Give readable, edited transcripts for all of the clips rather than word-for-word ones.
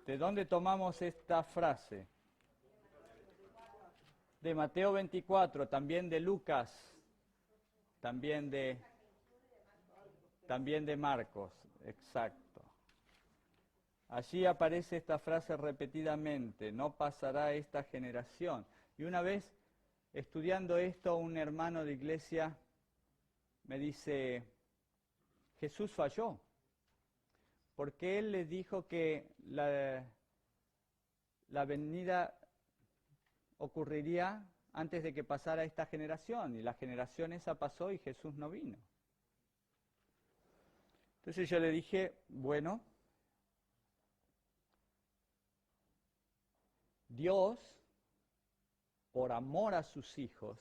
¿De dónde tomamos esta frase? De Mateo 24, también de Lucas, también de Marcos, exacto. Allí aparece esta frase repetidamente: no pasará esta generación. Y una vez, estudiando esto, un hermano de iglesia me dice: Jesús falló, porque él les dijo que la venida ocurriría antes de que pasara esta generación, y la generación esa pasó y Jesús no vino. Entonces yo le dije, bueno, Dios, por amor a sus hijos,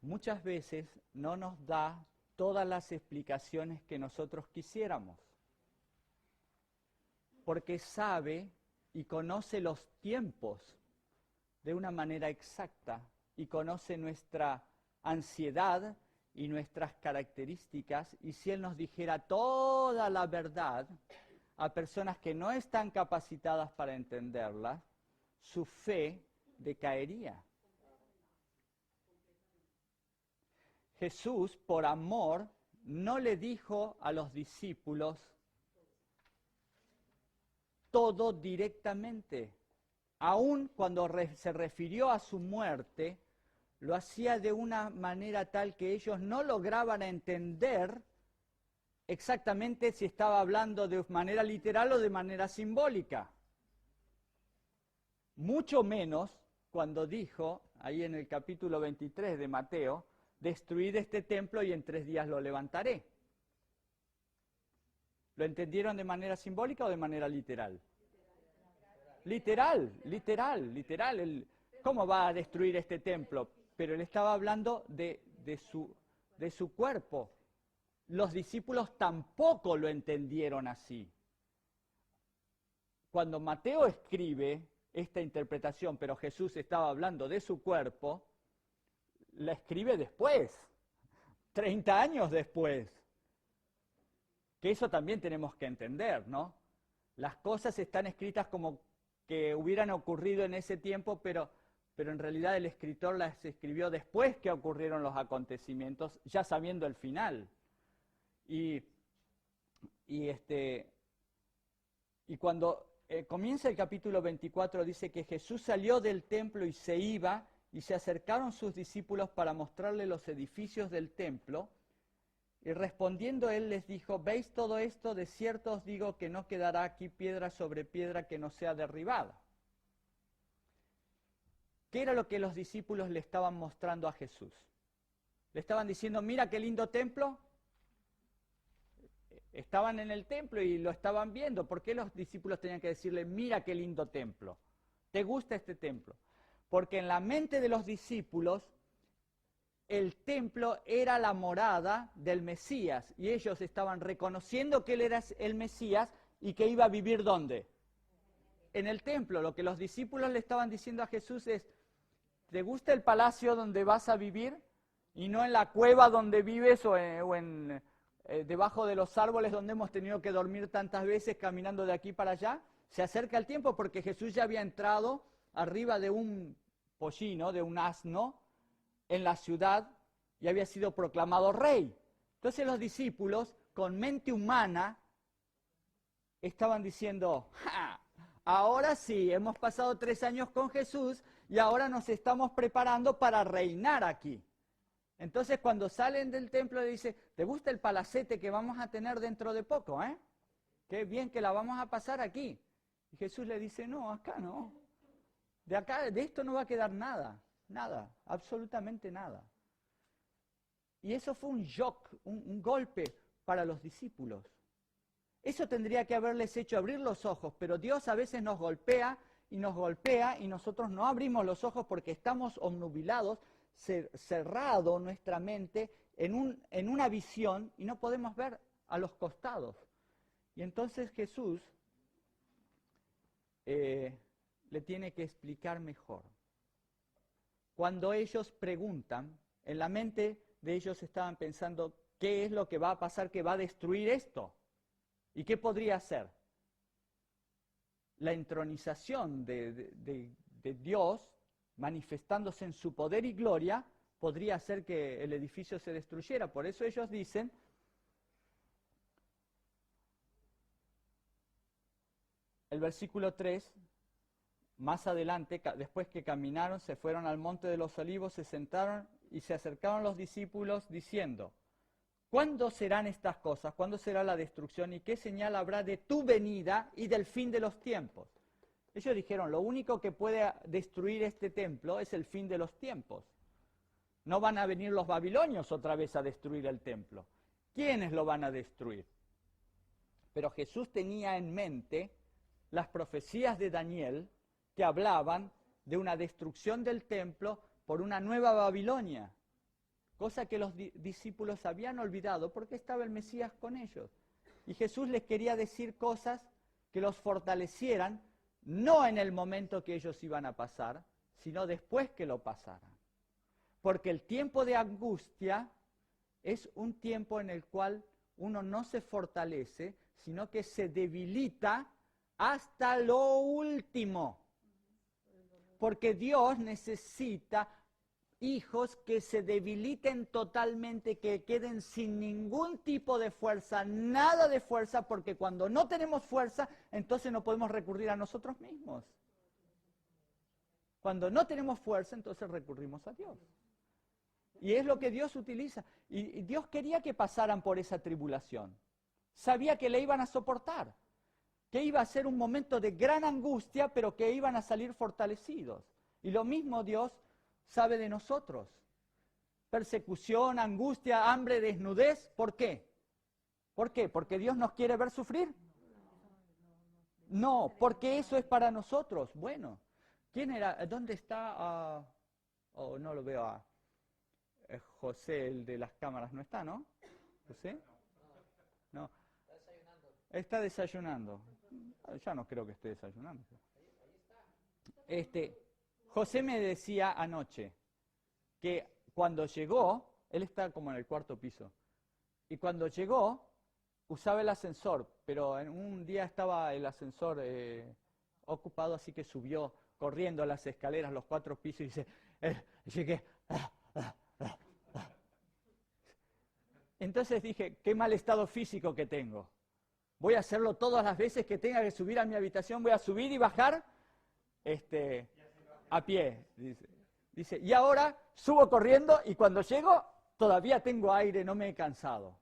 muchas veces no nos da todas las explicaciones que nosotros quisiéramos, porque sabe y conoce los tiempos de una manera exacta y conoce nuestra ansiedad y nuestras características, y si Él nos dijera toda la verdad a personas que no están capacitadas para entenderla, su fe decaería. Jesús, por amor, no le dijo a los discípulos todo directamente. Aun cuando se refirió a su muerte, lo hacía de una manera tal que ellos no lograban entender exactamente si estaba hablando de manera literal o de manera simbólica. Mucho menos cuando dijo, ahí en el capítulo 23 de Mateo, destruid este templo y en 3 días lo levantaré. ¿Lo entendieron de manera simbólica o de manera literal? Literal. ¿Cómo va a destruir este templo? Pero él estaba hablando de su cuerpo. Los discípulos tampoco lo entendieron así. Cuando Mateo escribe esta interpretación, pero Jesús estaba hablando de su cuerpo, la escribe después, 30 años después. Que eso también tenemos que entender, ¿no? Las cosas están escritas como que hubieran ocurrido en ese tiempo, pero en realidad el escritor las escribió después que ocurrieron los acontecimientos, ya sabiendo el final. Y cuando comienza el capítulo 24, dice que Jesús salió del templo y se iba, y se acercaron sus discípulos para mostrarle los edificios del templo, y respondiendo él les dijo, ¿veis todo esto? De cierto os digo que no quedará aquí piedra sobre piedra que no sea derribada. ¿Qué era lo que los discípulos le estaban mostrando a Jesús? Le estaban diciendo, mira qué lindo templo. Estaban en el templo y lo estaban viendo. ¿Por qué los discípulos tenían que decirle, mira qué lindo templo? ¿Te gusta este templo? Porque en la mente de los discípulos, el templo era la morada del Mesías, y ellos estaban reconociendo que él era el Mesías y que iba a vivir ¿dónde? En el templo. Lo que los discípulos le estaban diciendo a Jesús es, ¿te gusta el palacio donde vas a vivir? Y no en la cueva donde vives o debajo de los árboles donde hemos tenido que dormir tantas veces caminando de aquí para allá. Se acerca el tiempo porque Jesús ya había entrado arriba de un pollino, de un asno, en la ciudad, y había sido proclamado rey. Entonces los discípulos, con mente humana, estaban diciendo, ¡ja! Ahora sí, hemos pasado 3 años con Jesús y ahora nos estamos preparando para reinar aquí. Entonces cuando salen del templo le dice, ¿te gusta el palacete que vamos a tener dentro de poco? Qué bien que la vamos a pasar aquí. Y Jesús le dice, no, acá no. De esto no va a quedar nada. Nada, absolutamente nada. Y eso fue un shock, un golpe para los discípulos. Eso tendría que haberles hecho abrir los ojos, pero Dios a veces nos golpea y nosotros no abrimos los ojos porque estamos obnubilados, cerrado nuestra mente en una visión y no podemos ver a los costados. Y entonces Jesús le tiene que explicar mejor. Cuando ellos preguntan, en la mente de ellos estaban pensando, ¿qué es lo que va a pasar que va a destruir esto? ¿Y qué podría ser? la entronización de Dios manifestándose en su poder y gloria, podría hacer que el edificio se destruyera. Por eso ellos dicen, el versículo 3, más adelante, después que caminaron, se fueron al monte de los olivos, se sentaron y se acercaron los discípulos diciendo, ¿cuándo serán estas cosas? ¿Cuándo será la destrucción? ¿Y qué señal habrá de tu venida y del fin de los tiempos? Ellos dijeron, lo único que puede destruir este templo es el fin de los tiempos. No van a venir los babilonios otra vez a destruir el templo. ¿Quiénes lo van a destruir? Pero Jesús tenía en mente las profecías de Daniel que hablaban de una destrucción del templo por una nueva Babilonia, cosa que los discípulos habían olvidado porque estaba el Mesías con ellos. Y Jesús les quería decir cosas que los fortalecieran, no en el momento que ellos iban a pasar, sino después que lo pasaran. Porque el tiempo de angustia es un tiempo en el cual uno no se fortalece, sino que se debilita hasta lo último. Porque Dios necesita hijos que se debiliten totalmente, que queden sin ningún tipo de fuerza, nada de fuerza, porque cuando no tenemos fuerza, entonces no podemos recurrir a nosotros mismos. Cuando no tenemos fuerza, entonces recurrimos a Dios. Y es lo que Dios utiliza. Y Dios quería que pasaran por esa tribulación. Sabía que le iban a soportar, que iba a ser un momento de gran angustia, pero que iban a salir fortalecidos. Y lo mismo Dios sabe de nosotros. Persecución, angustia, hambre, desnudez. ¿Por qué? ¿Por qué? ¿Porque Dios nos quiere ver sufrir? No, porque eso es para nosotros. Bueno, ¿quién era? ¿Dónde está? Oh, no lo veo. José, el de las cámaras, ¿no está, no? ¿José? No. Está desayunando. Ya no creo que esté desayunando. José me decía anoche que cuando llegó, él está como en el cuarto piso, y cuando llegó usaba el ascensor, pero en un día estaba el ascensor ocupado, así que subió corriendo las escaleras, los 4 pisos, y dice, llegué. Entonces dije, qué mal estado físico que tengo. Voy a hacerlo todas las veces que tenga que subir a mi habitación, voy a subir y bajar a pie. Dice, y ahora subo corriendo y cuando llego todavía tengo aire, no me he cansado.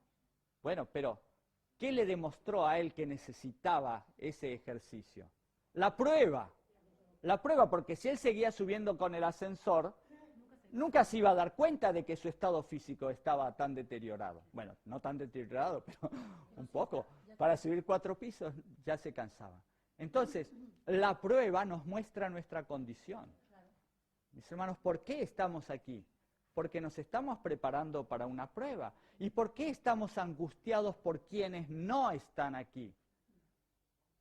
Bueno, pero ¿qué le demostró a él que necesitaba ese ejercicio? La prueba, porque si él seguía subiendo con el ascensor, nunca se iba a dar cuenta de que su estado físico estaba tan deteriorado. Bueno, no tan deteriorado, pero un poco. Para subir 4 pisos ya se cansaba. Entonces, la prueba nos muestra nuestra condición. Mis hermanos, ¿por qué estamos aquí? Porque nos estamos preparando para una prueba. ¿Y por qué estamos angustiados por quienes no están aquí?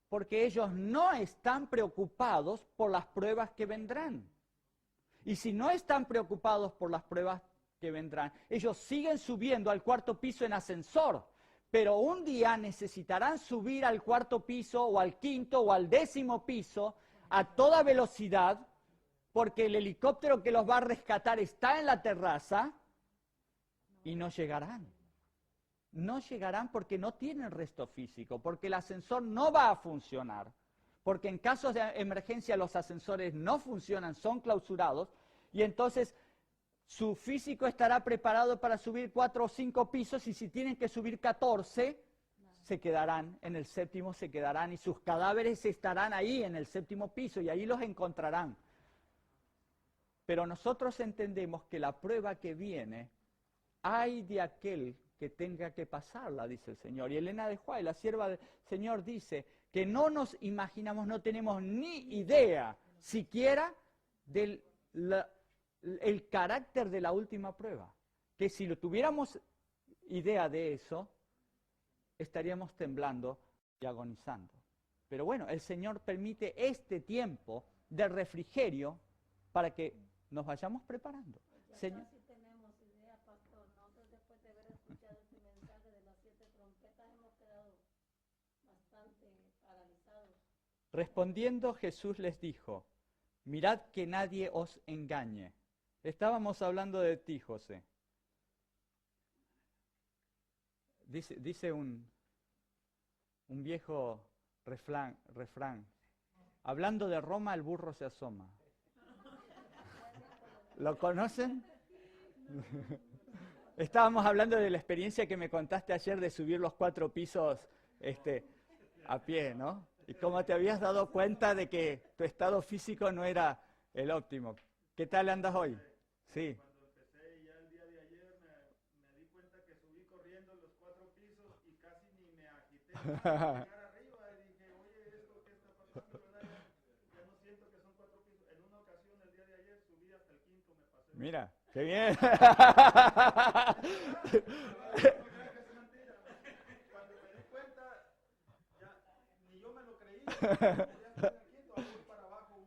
Porque ellos no están preocupados por las pruebas que vendrán. Y si no están preocupados por las pruebas que vendrán, ellos siguen subiendo al 4º piso en ascensor, pero un día necesitarán subir al 4º piso o al 5º o al 10º piso a toda velocidad, porque el helicóptero que los va a rescatar está en la terraza y no llegarán. No llegarán porque no tienen resto físico, porque el ascensor no va a funcionar. Porque en casos de emergencia los ascensores no funcionan, son clausurados, y entonces su físico estará preparado para subir 4 o 5 pisos, y si tienen que subir 14, se quedarán en el 7º, se quedarán, y sus cadáveres estarán ahí en el 7º piso, y ahí los encontrarán. Pero nosotros entendemos que la prueba que viene, ay de aquel que tenga que pasarla, dice el Señor. Y Elena de White, la sierva del Señor, dice que no nos imaginamos, no tenemos ni idea siquiera del el carácter de la última prueba. Que si lo tuviéramos idea de eso, estaríamos temblando y agonizando. Pero bueno, el Señor permite este tiempo de refrigerio para que nos vayamos preparando. Señor, Respondiendo Jesús les dijo, mirad que nadie os engañe. Estábamos hablando de ti, José. Dice un viejo refrán. Hablando de Roma, el burro se asoma. ¿Lo conocen? Estábamos hablando de la experiencia que me contaste ayer de subir los 4 pisos a pie, ¿no? Y cómo te habías dado cuenta de que tu estado físico no era el óptimo. ¿Qué tal andas hoy? Sí. Cuando empecé ya el día de ayer me di cuenta que subí corriendo los 4 pisos y casi ni me agité para llegar arriba y dije, oye, ¿esto qué está pasando? ¿Verdad? Ya no siento que son 4 pisos. En una ocasión el día de ayer subí hasta el 5º, me pasé. Mira, qué bien. Cuando me di cuenta, ya ni yo me lo creí. Ya estoy en el 5º, voy para abajo.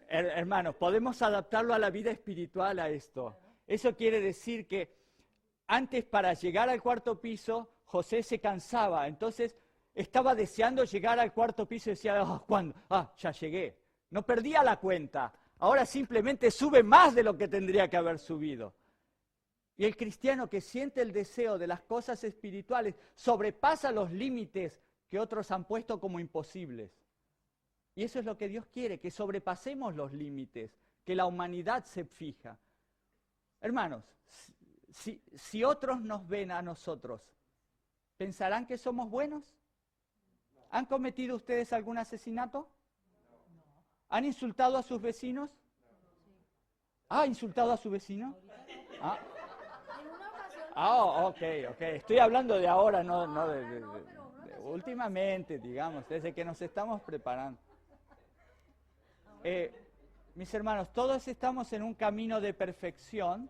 Hermanos, podemos adaptarlo a la vida espiritual a esto. Eso quiere decir que antes, para llegar al 4º piso, José se cansaba. Entonces estaba deseando llegar al 4º piso y decía, ¿cuándo? Ya llegué. No perdía la cuenta. Ahora simplemente sube más de lo que tendría que haber subido. Y el cristiano que siente el deseo de las cosas espirituales sobrepasa los límites que otros han puesto como imposibles. Y eso es lo que Dios quiere, que sobrepasemos los límites, que la humanidad se fija. Hermanos, si otros nos ven a nosotros, ¿pensarán que somos buenos? ¿Han cometido ustedes algún asesinato? ¿Han insultado a sus vecinos? ¿Ha insultado a su vecino? Ok. Estoy hablando de ahora, no de últimamente, digamos, desde que nos estamos preparando. Mis hermanos, todos estamos en un camino de perfección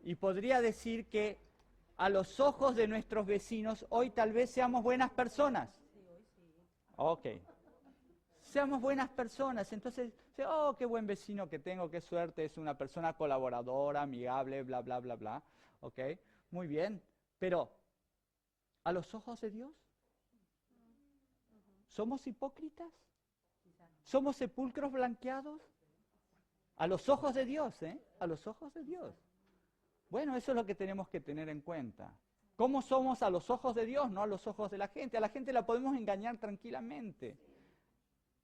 y podría decir que a los ojos de nuestros vecinos hoy tal vez seamos buenas personas. Ok. Seamos buenas personas. Entonces, qué buen vecino que tengo, qué suerte, es una persona colaboradora, amigable, bla, bla, bla, bla. Ok, muy bien. Pero, ¿a los ojos de Dios? ¿Somos hipócritas? ¿Somos sepulcros blanqueados? A los ojos de Dios, A los ojos de Dios. Bueno, eso es lo que tenemos que tener en cuenta. ¿Cómo somos a los ojos de Dios, no a los ojos de la gente? A la gente la podemos engañar tranquilamente.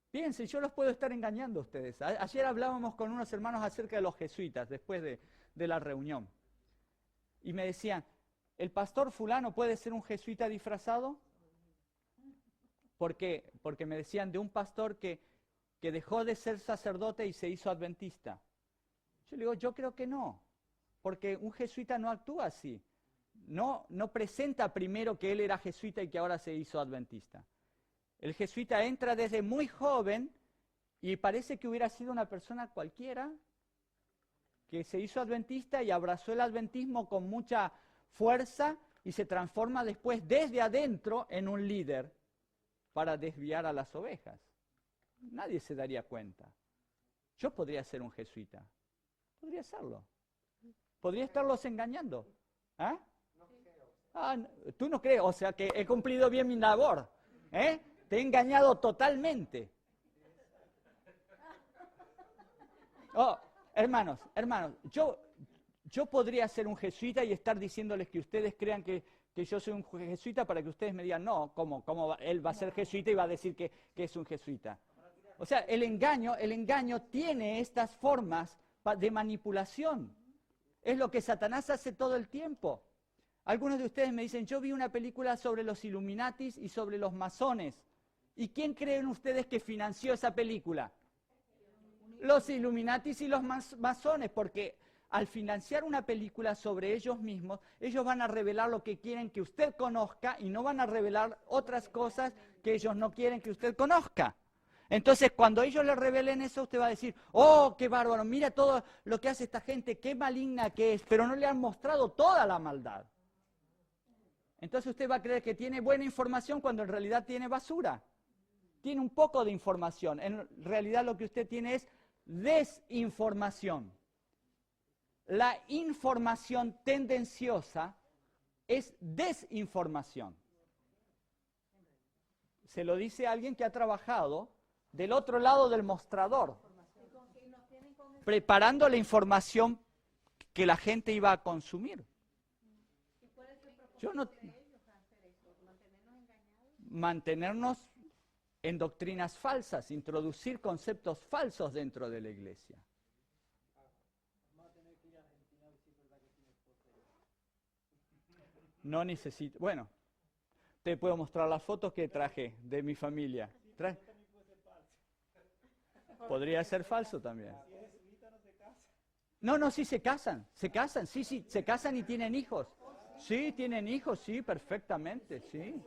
Piensen, yo los puedo estar engañando a ustedes. Ayer hablábamos con unos hermanos acerca de los jesuitas, después de la reunión. Y me decían, ¿el pastor fulano puede ser un jesuita disfrazado? ¿Por qué? Porque me decían de un pastor que dejó de ser sacerdote y se hizo adventista. Yo le digo, yo creo que no, porque un jesuita no actúa así. No presenta primero que él era jesuita y que ahora se hizo adventista. El jesuita entra desde muy joven y parece que hubiera sido una persona cualquiera que se hizo adventista y abrazó el adventismo con mucha fuerza y se transforma después desde adentro en un líder para desviar a las ovejas. Nadie se daría cuenta. Yo podría ser un jesuita. Podría serlo. Podría estarlos engañando. Tú no crees, o sea que he cumplido bien mi labor. Te he engañado totalmente. Hermanos, yo podría ser un jesuita y estar diciéndoles que ustedes crean que yo soy un jesuita para que ustedes me digan, no, ¿cómo él va a ser jesuita y va a decir que es un jesuita? O sea, el engaño tiene estas formas de manipulación. Es lo que Satanás hace todo el tiempo. Algunos de ustedes me dicen, yo vi una película sobre los Illuminatis y sobre los masones. ¿Y quién creen ustedes que financió esa película? Los Illuminatis y los masones, porque al financiar una película sobre ellos mismos, ellos van a revelar lo que quieren que usted conozca y no van a revelar otras cosas que ellos no quieren que usted conozca. Entonces, cuando ellos le revelen eso, usted va a decir, ¡oh, qué bárbaro! Mira todo lo que hace esta gente, qué maligna que es, pero no le han mostrado toda la maldad. Entonces usted va a creer que tiene buena información cuando en realidad tiene basura. Tiene un poco de información. En realidad lo que usted tiene es desinformación. La información tendenciosa es desinformación. se lo dice alguien que ha trabajado del otro lado del mostrador, preparando la información que la gente iba a consumir. Yo no, mantenernos en doctrinas falsas, introducir conceptos falsos dentro de la iglesia. No necesito, bueno, te puedo mostrar las fotos que traje de mi familia. Podría ser falso también. No, sí se casan, sí, se casan y tienen hijos. Sí, tienen hijos, sí, perfectamente, sí.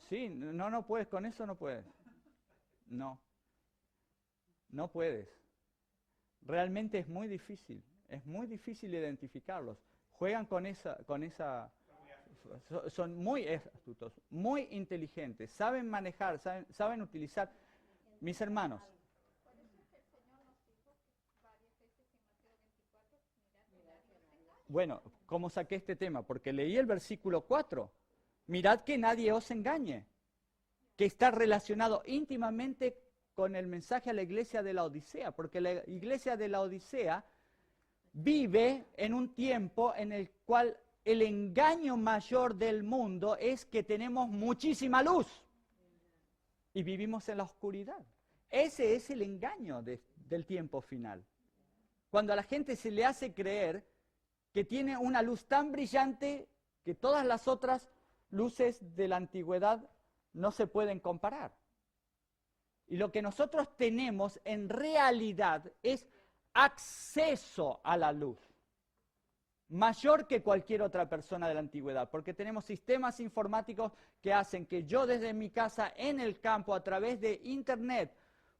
Sí, no puedes, con eso no puedes. No puedes. Realmente es muy difícil identificarlos. Juegan con esa, son muy astutos, muy inteligentes, saben manejar, saben utilizar. Mis hermanos. Bueno, ¿cómo saqué este tema? Porque leí el versículo 4. Mirad que nadie os engañe, que está relacionado íntimamente con el mensaje a la iglesia de la Odisea, porque la iglesia de la Odisea vive en un tiempo en el cual el engaño mayor del mundo es que tenemos muchísima luz y vivimos en la oscuridad. Ese es el engaño del tiempo final. Cuando a la gente se le hace creer que tiene una luz tan brillante que todas las otras luces de la antigüedad no se pueden comparar. Y lo que nosotros tenemos en realidad es acceso a la luz, mayor que cualquier otra persona de la antigüedad, porque tenemos sistemas informáticos que hacen que yo desde mi casa en el campo, a través de internet,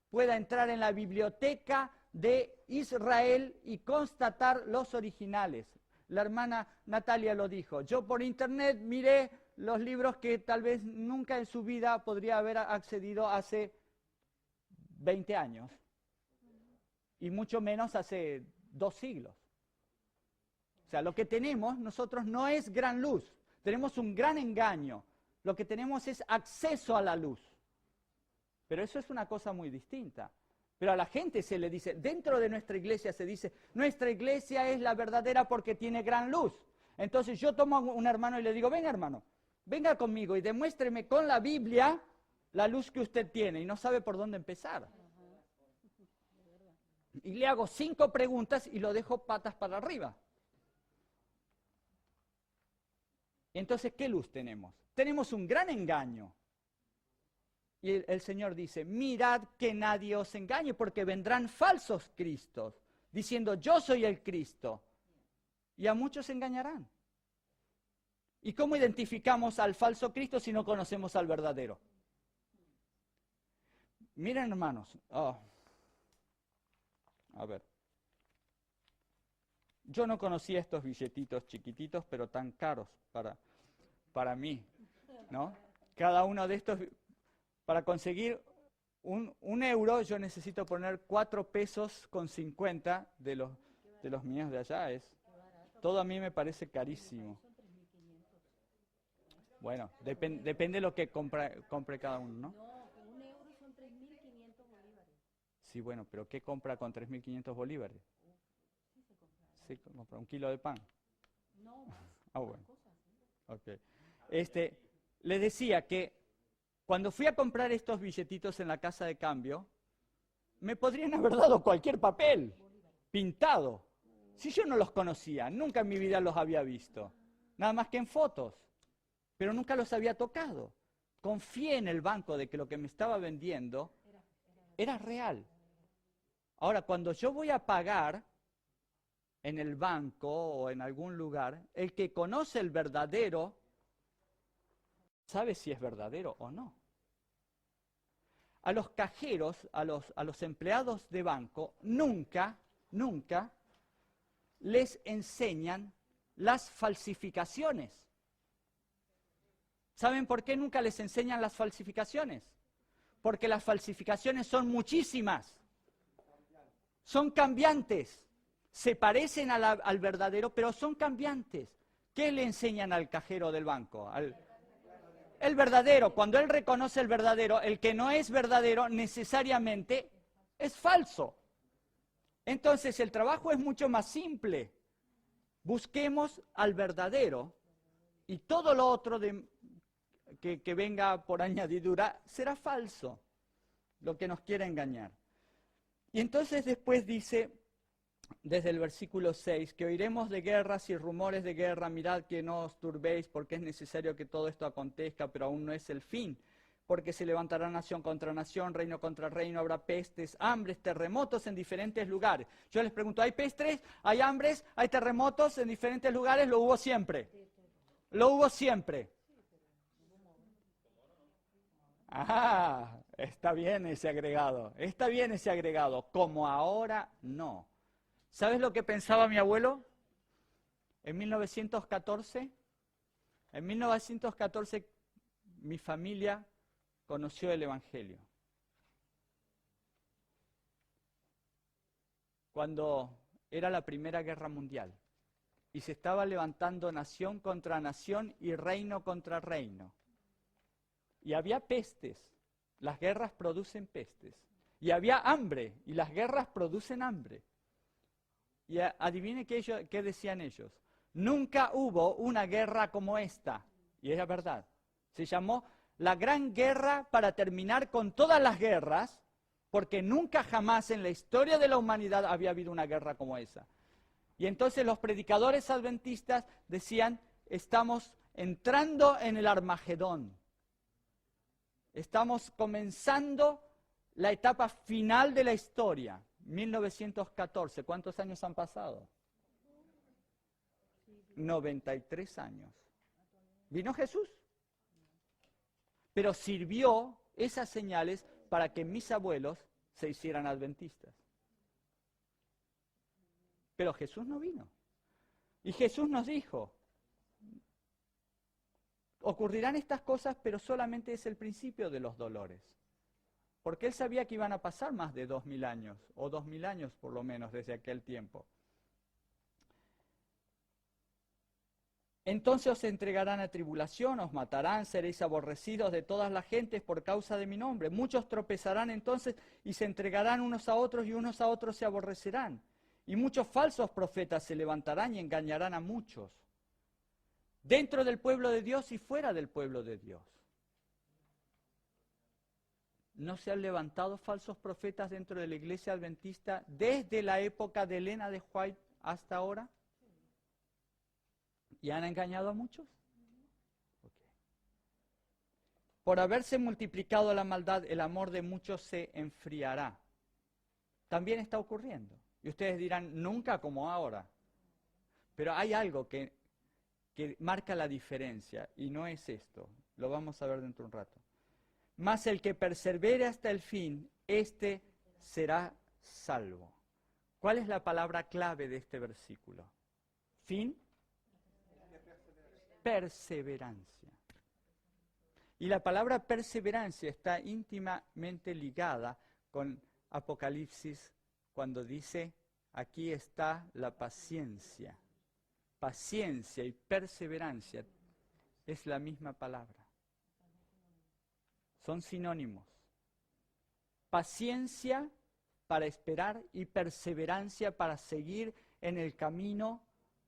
pueda entrar en la biblioteca de Israel y constatar los originales. La hermana Natalia lo dijo, yo por internet miré los libros que tal vez nunca en su vida podría haber accedido hace 20 años, y mucho menos hace 2 siglos. O sea, lo que tenemos nosotros no es gran luz, tenemos un gran engaño, lo que tenemos es acceso a la luz. Pero eso es una cosa muy distinta. Pero a la gente se le dice, dentro de nuestra iglesia se dice, nuestra iglesia es la verdadera porque tiene gran luz. Entonces yo tomo a un hermano y le digo, venga hermano, venga conmigo y demuéstreme con la Biblia la luz que usted tiene, y no sabe por dónde empezar. Y le hago 5 preguntas y lo dejo patas para arriba. Entonces, ¿qué luz tenemos? Tenemos un gran engaño. Y el Señor dice, mirad que nadie os engañe, porque vendrán falsos cristos, diciendo, yo soy el Cristo. Y a muchos engañarán. ¿Y cómo identificamos al falso Cristo si no conocemos al verdadero? Miren, hermanos. A ver. Yo no conocía estos billetitos chiquititos, pero tan caros para mí, ¿no? Cada uno de estos, para conseguir un euro, yo necesito poner 4 pesos con 50 de los míos de allá. Todo a mí me parece carísimo. Bueno, depende de lo que compre cada uno, ¿no? No, un euro son 3.500 bolívares. Sí, bueno, pero ¿qué compra con 3.500 bolívares? Sí, compra 1 kilo de pan. No, más. Bueno. Ok. Les decía que cuando fui a comprar estos billetitos en la casa de cambio, me podrían haber dado cualquier papel pintado. Si yo no los conocía, nunca en mi vida los había visto, nada más que en fotos, pero nunca los había tocado. Confié en el banco de que lo que me estaba vendiendo era real. Ahora, cuando yo voy a pagar en el banco o en algún lugar, el que conoce el verdadero sabe si es verdadero o no. A los cajeros, a los empleados de banco, nunca les enseñan las falsificaciones. ¿Saben por qué nunca les enseñan las falsificaciones? Porque las falsificaciones son muchísimas. Son cambiantes. Se parecen al verdadero, pero son cambiantes. ¿Qué le enseñan al cajero del banco? El verdadero, cuando él reconoce el verdadero, el que no es verdadero necesariamente es falso. Entonces el trabajo es mucho más simple. Busquemos al verdadero y todo lo otro que venga por añadidura será falso, lo que nos quiere engañar. Y entonces después dice, desde el versículo 6, que oiremos de guerras y rumores de guerra, mirad que no os turbéis, porque es necesario que todo esto acontezca, pero aún no es el fin, porque se levantará nación contra nación, reino contra reino, habrá pestes, hambres, terremotos en diferentes lugares. Yo les pregunto, ¿hay pestes, hay hambres, hay terremotos en diferentes lugares? Lo hubo siempre. Lo hubo siempre. Ah, está bien ese agregado, está bien ese agregado, como ahora no. ¿Sabes lo que pensaba mi abuelo? En 1914, mi familia conoció el Evangelio. Cuando era la Primera Guerra Mundial y se estaba levantando nación contra nación y reino contra reino. Y había pestes, las guerras producen pestes. Y había hambre, y las guerras producen hambre. Y adivine qué decían ellos. Nunca hubo una guerra como esta. Y es la verdad. Se llamó la Gran Guerra para terminar con todas las guerras, porque nunca jamás en la historia de la humanidad había habido una guerra como esa. Y entonces los predicadores adventistas decían, estamos entrando en el Armagedón. Estamos comenzando la etapa final de la historia, 1914. ¿Cuántos años han pasado? 93 años. ¿Vino Jesús? Pero sirvió esas señales para que mis abuelos se hicieran adventistas. Pero Jesús no vino. Y Jesús nos dijo, ocurrirán estas cosas, pero solamente es el principio de los dolores. Porque Él sabía que iban a pasar más de 2000 años, o 2000 años por lo menos desde aquel tiempo. Entonces os entregarán a tribulación, os matarán, seréis aborrecidos de todas las gentes por causa de mi nombre. Muchos tropezarán entonces y se entregarán unos a otros y unos a otros se aborrecerán. Y muchos falsos profetas se levantarán y engañarán a muchos. Dentro del pueblo de Dios y fuera del pueblo de Dios. ¿No se han levantado falsos profetas dentro de la iglesia adventista desde la época de Elena de White hasta ahora? ¿Y han engañado a muchos? Okay. Por haberse multiplicado la maldad, el amor de muchos se enfriará. También está ocurriendo. Y ustedes dirán, nunca como ahora. Pero hay algo que marca la diferencia, y no es esto. Lo vamos a ver dentro de un rato. Mas el que persevere hasta el fin, éste será salvo. ¿Cuál es la palabra clave de este versículo? Fin. Perseverancia. Y la palabra perseverancia está íntimamente ligada con Apocalipsis cuando dice, aquí está la paciencia. Paciencia y perseverancia es la misma palabra. Son sinónimos. Paciencia para esperar y perseverancia para seguir en el camino,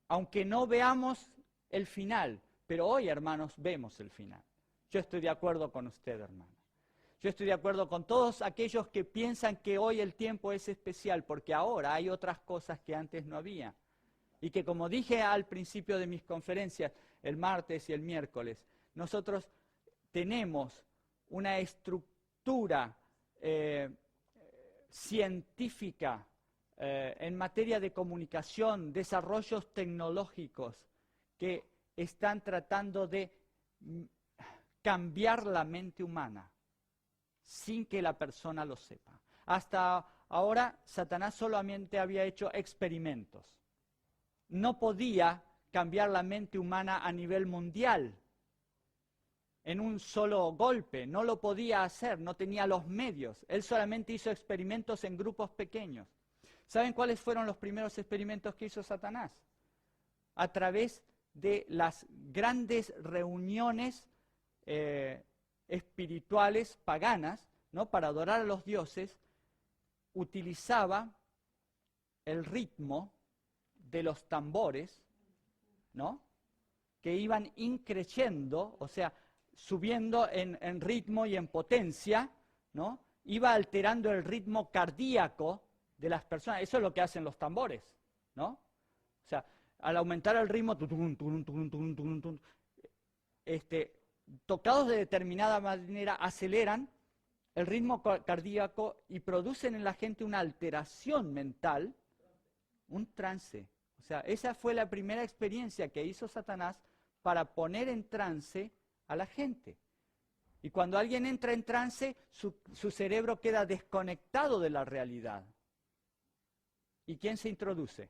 aunque no veamos el final. Pero hoy, hermanos, vemos el final. Yo estoy de acuerdo con usted, hermano. Yo estoy de acuerdo con todos aquellos que piensan que hoy el tiempo es especial, porque ahora hay otras cosas que antes no había. Y que, como dije al principio de mis conferencias, el martes y el miércoles, nosotros tenemos una estructura científica en materia de comunicación, desarrollos tecnológicos que están tratando de cambiar la mente humana sin que la persona lo sepa. Hasta ahora, Satanás solamente había hecho experimentos. No podía cambiar la mente humana a nivel mundial en un solo golpe, no lo podía hacer, no tenía los medios. Él solamente hizo experimentos en grupos pequeños. ¿Saben cuáles fueron los primeros experimentos que hizo Satanás? A través de las grandes reuniones espirituales paganas, ¿no? Para adorar a los dioses, utilizaba el ritmo de los tambores, ¿no? Que iban increciendo, o sea, subiendo en ritmo y en potencia, ¿no? Iba alterando el ritmo cardíaco de las personas. Eso es lo que hacen los tambores, ¿no? O sea, al aumentar el ritmo, tocados de determinada manera, aceleran el ritmo cardíaco y producen en la gente una alteración mental, un trance. O sea, esa fue la primera experiencia que hizo Satanás para poner en trance a la gente. Y cuando alguien entra en trance, su cerebro queda desconectado de la realidad. ¿Y quién se introduce?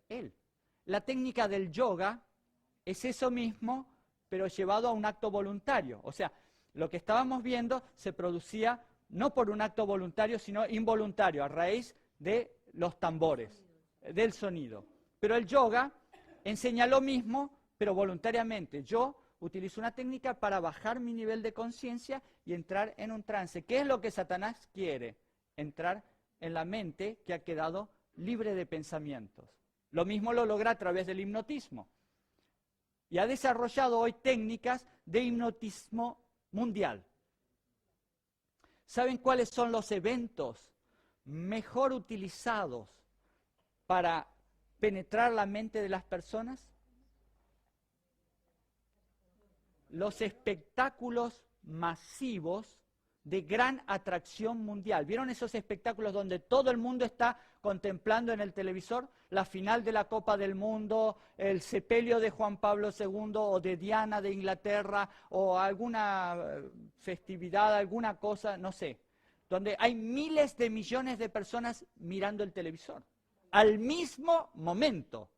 Él. La técnica del yoga es eso mismo, pero llevado a un acto voluntario. O sea, lo que estábamos viendo se producía no por un acto voluntario, sino involuntario, a raíz de los tambores, del sonido. Pero el yoga enseña lo mismo, pero voluntariamente. Yo utilizo una técnica para bajar mi nivel de conciencia y entrar en un trance. ¿Qué es lo que Satanás quiere? Entrar en la mente que ha quedado libre de pensamientos. Lo mismo lo logra a través del hipnotismo. Y ha desarrollado hoy técnicas de hipnotismo mundial. ¿Saben cuáles son los eventos mejor utilizados para penetrar la mente de las personas? Los espectáculos masivos de gran atracción mundial. ¿Vieron esos espectáculos donde todo el mundo está contemplando en el televisor la final de la Copa del Mundo, el sepelio de Juan Pablo II o de Diana de Inglaterra o alguna festividad, alguna cosa, no sé, donde hay miles de millones de personas mirando el televisor al mismo momento,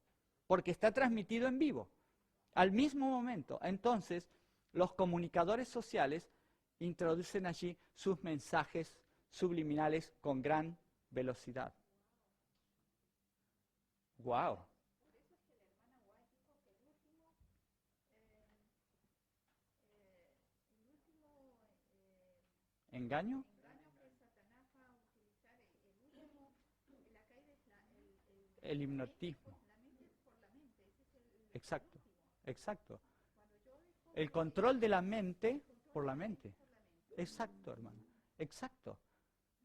porque está transmitido en vivo, al mismo momento? Entonces, los comunicadores sociales introducen allí sus mensajes subliminales con gran velocidad. ¡Wow! ¿Engaño? El hipnotismo. Exacto, exacto. El control de la mente por la mente. Exacto, hermano. Exacto,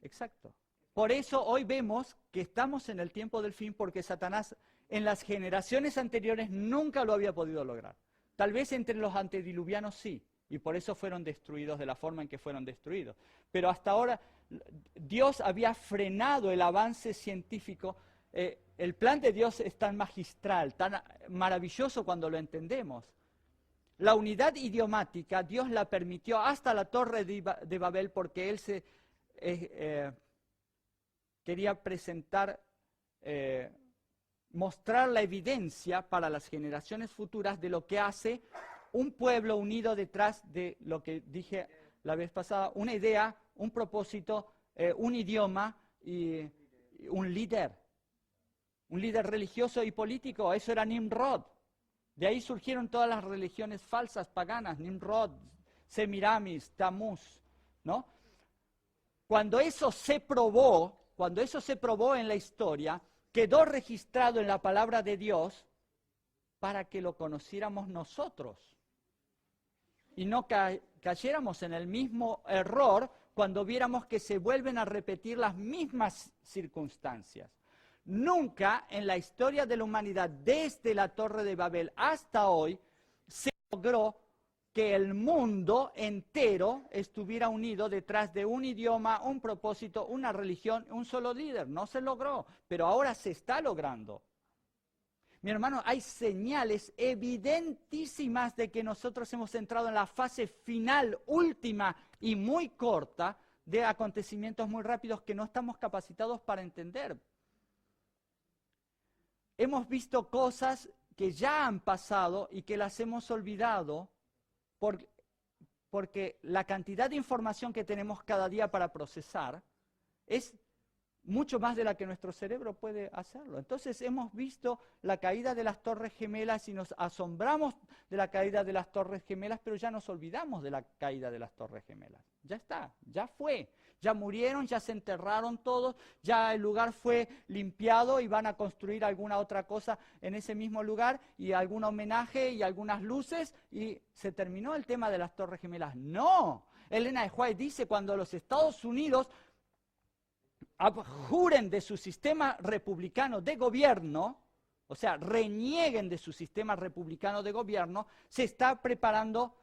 exacto. Por eso hoy vemos que estamos en el tiempo del fin, porque Satanás en las generaciones anteriores nunca lo había podido lograr. Tal vez entre los antediluvianos sí, y por eso fueron destruidos de la forma en que fueron destruidos. Pero hasta ahora Dios había frenado el avance científico. El plan de Dios es tan magistral, tan maravilloso cuando lo entendemos. La unidad idiomática Dios la permitió hasta la Torre de Babel, porque Él quería presentar, mostrar la evidencia para las generaciones futuras de lo que hace un pueblo unido detrás de lo que dije la vez pasada, una idea, un propósito, un idioma y un líder religioso y político. Eso era Nimrod. De ahí surgieron todas las religiones falsas, paganas, Nimrod, Semiramis, Tamuz, ¿no? Cuando eso se probó en la historia, quedó registrado en la palabra de Dios para que lo conociéramos nosotros y no cayéramos en el mismo error cuando viéramos que se vuelven a repetir las mismas circunstancias. Nunca en la historia de la humanidad, desde la Torre de Babel hasta hoy, se logró que el mundo entero estuviera unido detrás de un idioma, un propósito, una religión, un solo líder. No se logró, pero ahora se está logrando. Mi hermano, hay señales evidentísimas de que nosotros hemos entrado en la fase final, última y muy corta de acontecimientos muy rápidos que no estamos capacitados para entender. Hemos visto cosas que ya han pasado y que las hemos olvidado porque la cantidad de información que tenemos cada día para procesar es mucho más de la que nuestro cerebro puede hacerlo. Entonces hemos visto la caída de las Torres Gemelas y nos asombramos de la caída de las Torres Gemelas, pero ya nos olvidamos de la caída de las Torres Gemelas. Ya está, ya fue. Ya murieron, ya se enterraron todos, ya el lugar fue limpiado y van a construir alguna otra cosa en ese mismo lugar y algún homenaje y algunas luces y se terminó el tema de las Torres Gemelas. ¡No! Elena de White dice cuando los Estados Unidos abjuren de su sistema republicano de gobierno, o sea, renieguen de su sistema republicano de gobierno, se está preparando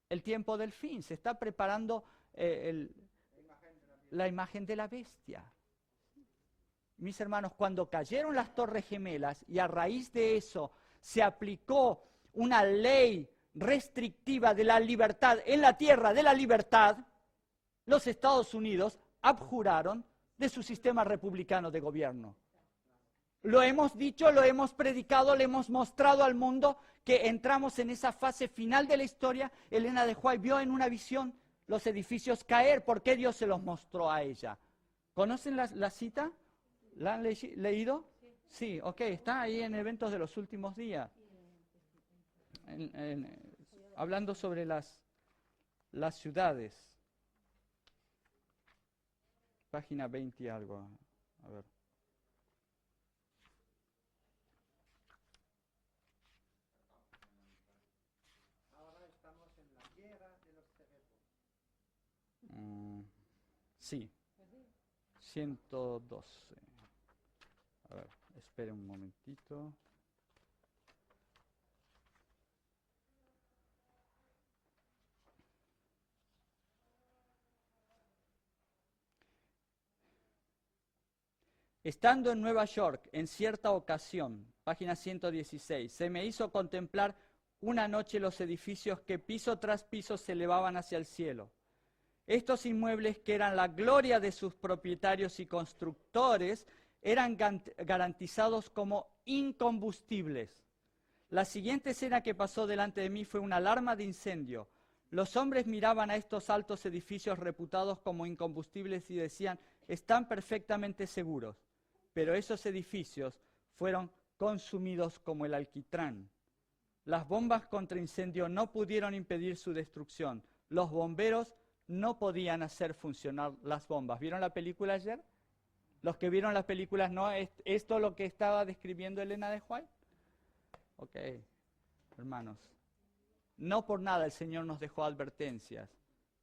el tiempo del fin, se está preparando la imagen de la bestia. Mis hermanos, cuando cayeron las Torres Gemelas y a raíz de eso se aplicó una ley restrictiva de la libertad en la tierra de la libertad, los Estados Unidos abjuraron de su sistema republicano de gobierno. Lo hemos dicho, lo hemos predicado, le hemos mostrado al mundo que entramos en esa fase final de la historia. Elena de White vio en una visión los edificios caer. ¿Por qué Dios se los mostró a ella? ¿Conocen la cita? ¿La han leído? Sí, ok, está ahí en Eventos de los Últimos Días. Hablando sobre las ciudades. Página 20 y algo. A ver. Ahora estamos en la guerra de los cerebros. Sí. 112. A ver, espere un momentito. Estando en Nueva York, en cierta ocasión, página 116, se me hizo contemplar una noche los edificios que piso tras piso se elevaban hacia el cielo. Estos inmuebles, que eran la gloria de sus propietarios y constructores, eran garantizados como incombustibles. La siguiente escena que pasó delante de mí fue una alarma de incendio. Los hombres miraban a estos altos edificios reputados como incombustibles y decían, están perfectamente seguros. Pero esos edificios fueron consumidos como el alquitrán. Las bombas contra incendio no pudieron impedir su destrucción. Los bomberos no podían hacer funcionar las bombas. ¿Vieron la película ayer? Los que vieron las películas, ¿no? ¿Es esto lo que estaba describiendo Elena de White? Ok, hermanos. No por nada el Señor nos dejó advertencias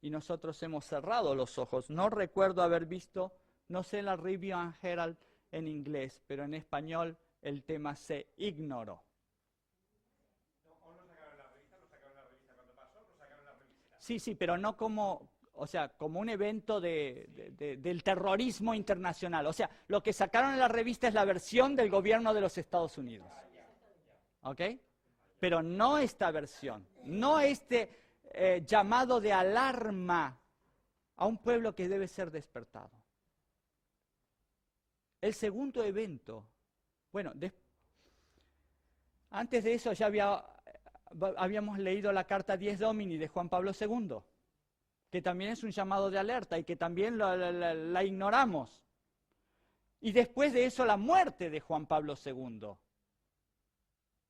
y nosotros hemos cerrado los ojos. No recuerdo haber visto, no sé la Review and Herald en inglés, pero en español el tema se ignoró. ¿O no sacaron la revista? ¿No sacaron la revista cuando pasó? ¿No sacaron la revista? Sí, pero no como, o sea, como un evento del terrorismo internacional. O sea, lo que sacaron en la revista es la versión del gobierno de los Estados Unidos. ¿Ok? Pero no esta versión, no este llamado de alarma a un pueblo que debe ser despertado. El segundo evento, bueno, antes de eso ya habíamos leído la carta Dies Domini de Juan Pablo II, que también es un llamado de alerta y que también la ignoramos. Y después de eso la muerte de Juan Pablo II.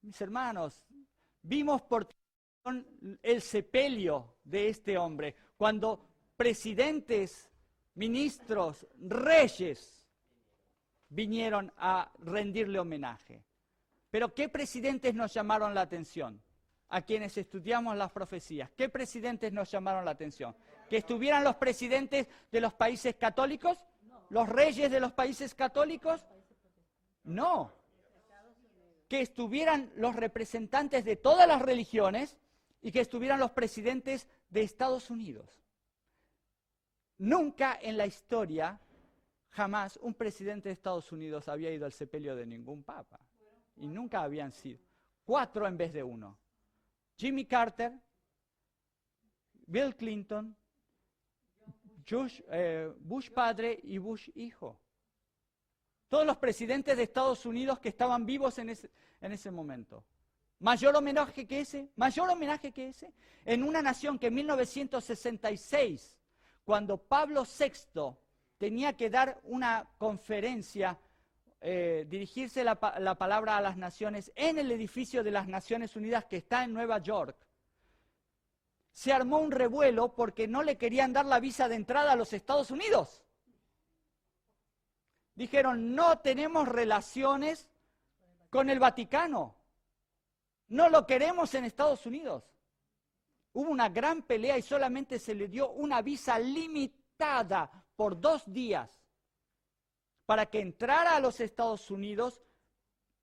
Mis hermanos, vimos por el sepelio de este hombre, cuando presidentes, ministros, reyes vinieron a rendirle homenaje. Pero ¿qué presidentes nos llamaron la atención? A quienes estudiamos las profecías. ¿Qué presidentes nos llamaron la atención? ¿Que estuvieran los presidentes de los países católicos? ¿Los reyes de los países católicos? No. Que estuvieran los representantes de todas las religiones y que estuvieran los presidentes de Estados Unidos. Nunca en la historia, jamás, un presidente de Estados Unidos había ido al sepelio de ningún papa. Y nunca habían sido. 4 en vez de 1. Jimmy Carter, Bill Clinton, Bush padre y Bush hijo. Todos los presidentes de Estados Unidos que estaban vivos en ese momento. Mayor homenaje que ese, en una nación que en 1966, cuando Pablo VI tenía que dar una conferencia, dirigirse la palabra a las naciones en el edificio de las Naciones Unidas que está en Nueva York. Se armó un revuelo porque no le querían dar la visa de entrada a los Estados Unidos. Dijeron, no tenemos relaciones con el Vaticano. No lo queremos en Estados Unidos. Hubo una gran pelea y solamente se le dio una visa limitada por 2 días para que entrara a los Estados Unidos,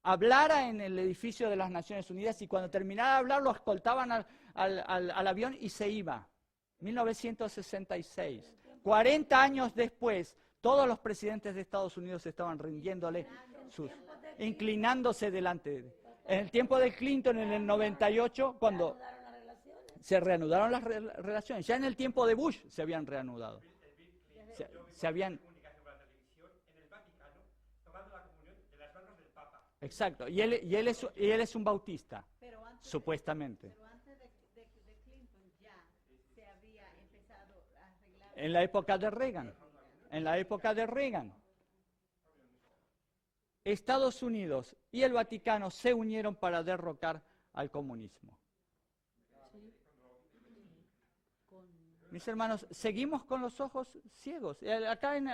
hablara en el edificio de las Naciones Unidas y cuando terminara de hablar lo escoltaban al avión y se iba. 1966. 40 años después, todos los presidentes de Estados Unidos estaban rindiéndole, inclinándose delante. En el tiempo de Clinton, en el 98, cuando se reanudaron las relaciones. Ya en el tiempo de Bush se habían reanudado. Se habían... Exacto, y él es un bautista, supuestamente. Pero antes de Clinton ya se había empezado a arreglar. En la época de Reagan. En la época de Reagan. Estados Unidos y el Vaticano se unieron para derrocar al comunismo. Mis hermanos, seguimos con los ojos ciegos. Acá en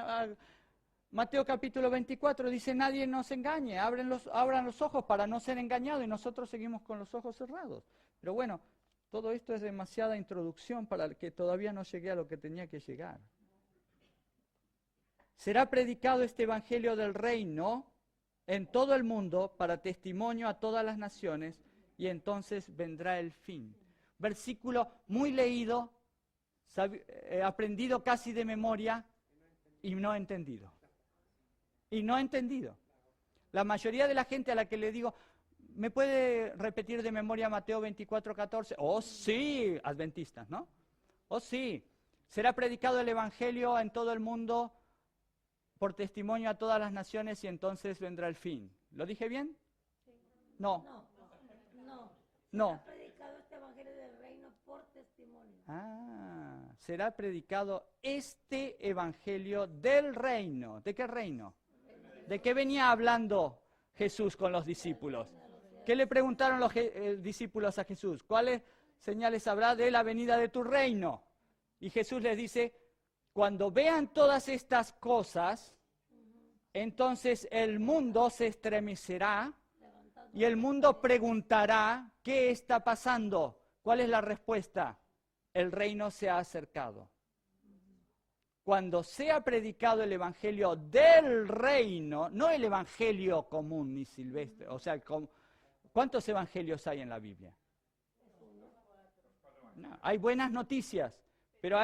Mateo capítulo 24 dice, nadie nos engañe, abran los ojos para no ser engañados, y nosotros seguimos con los ojos cerrados. Pero bueno, todo esto es demasiada introducción para que todavía no llegué a lo que tenía que llegar. Será predicado este evangelio del reino en todo el mundo para testimonio a todas las naciones, y entonces vendrá el fin. Versículo muy leído, aprendido casi de memoria y no entendido. Y no entendido. La mayoría de la gente a la que le digo, ¿me puede repetir de memoria Mateo 24:14? Oh sí, adventistas, ¿no? Oh sí, será predicado el evangelio en todo el mundo por testimonio a todas las naciones y entonces vendrá el fin. ¿Lo dije bien? No. No. Será predicado este evangelio del reino por testimonio. Será predicado este evangelio del reino. ¿De qué reino? ¿De qué venía hablando Jesús con los discípulos? ¿Qué le preguntaron los discípulos a Jesús? ¿Cuáles señales habrá de la venida de tu reino? Y Jesús les dice, cuando vean todas estas cosas, entonces el mundo se estremecerá y el mundo preguntará, ¿qué está pasando? ¿Cuál es la respuesta? El reino se ha acercado. Cuando sea predicado el evangelio del reino, no el evangelio común ni silvestre, o sea, ¿cuántos evangelios hay en la Biblia? No, hay buenas noticias, pero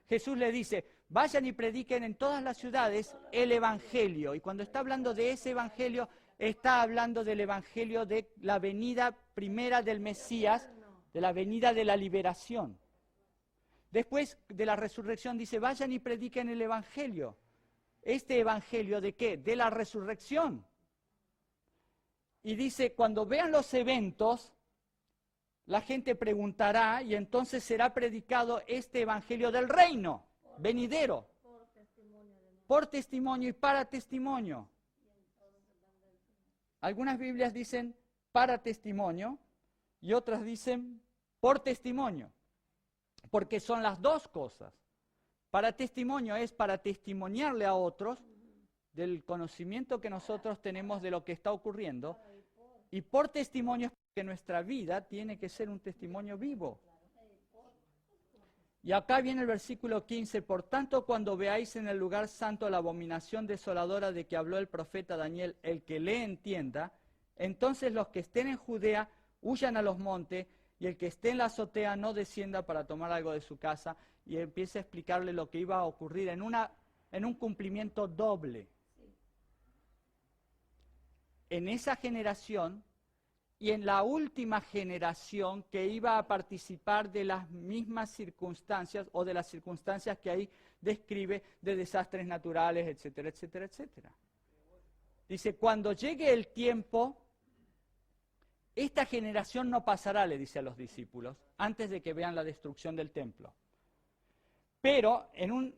Jesús le dice, vayan y prediquen en todas las ciudades el evangelio. Y cuando está hablando de ese evangelio, está hablando del evangelio de la venida primera del Mesías, de la venida de la liberación. Después de la resurrección dice, vayan y prediquen el evangelio. ¿Este evangelio de qué? De la resurrección. Y dice, cuando vean los eventos, la gente preguntará y entonces será predicado este evangelio del reino, venidero. Por testimonio y para testimonio. Algunas Biblias dicen para testimonio y otras dicen por testimonio. Porque son las dos cosas. Para testimonio es para testimoniarle a otros del conocimiento que nosotros tenemos de lo que está ocurriendo. Y por testimonio es porque nuestra vida tiene que ser un testimonio vivo. Y acá viene el versículo 15. Por tanto, cuando veáis en el lugar santo la abominación desoladora de que habló el profeta Daniel, el que le entienda, entonces los que estén en Judea huyan a los montes, y el que esté en la azotea no descienda para tomar algo de su casa, y empieza a explicarle lo que iba a ocurrir en un cumplimiento doble. En esa generación y en la última generación que iba a participar de las mismas circunstancias o de las circunstancias que ahí describe de desastres naturales, etcétera, etcétera, etcétera. Dice, cuando llegue el tiempo, esta generación no pasará, le dice a los discípulos, antes de que vean la destrucción del templo. Pero en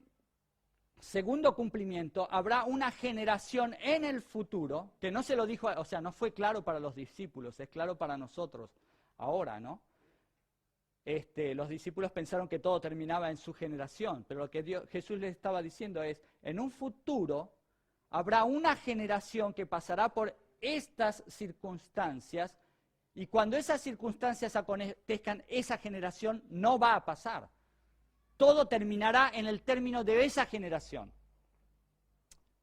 segundo cumplimiento, habrá una generación en el futuro, que no se lo dijo, o sea, no fue claro para los discípulos, es claro para nosotros ahora, ¿no? Los discípulos pensaron que todo terminaba en su generación, pero lo que Jesús les estaba diciendo es, en un futuro habrá una generación que pasará por estas circunstancias, y cuando esas circunstancias acontezcan, esa generación no va a pasar. Todo terminará en el término de esa generación.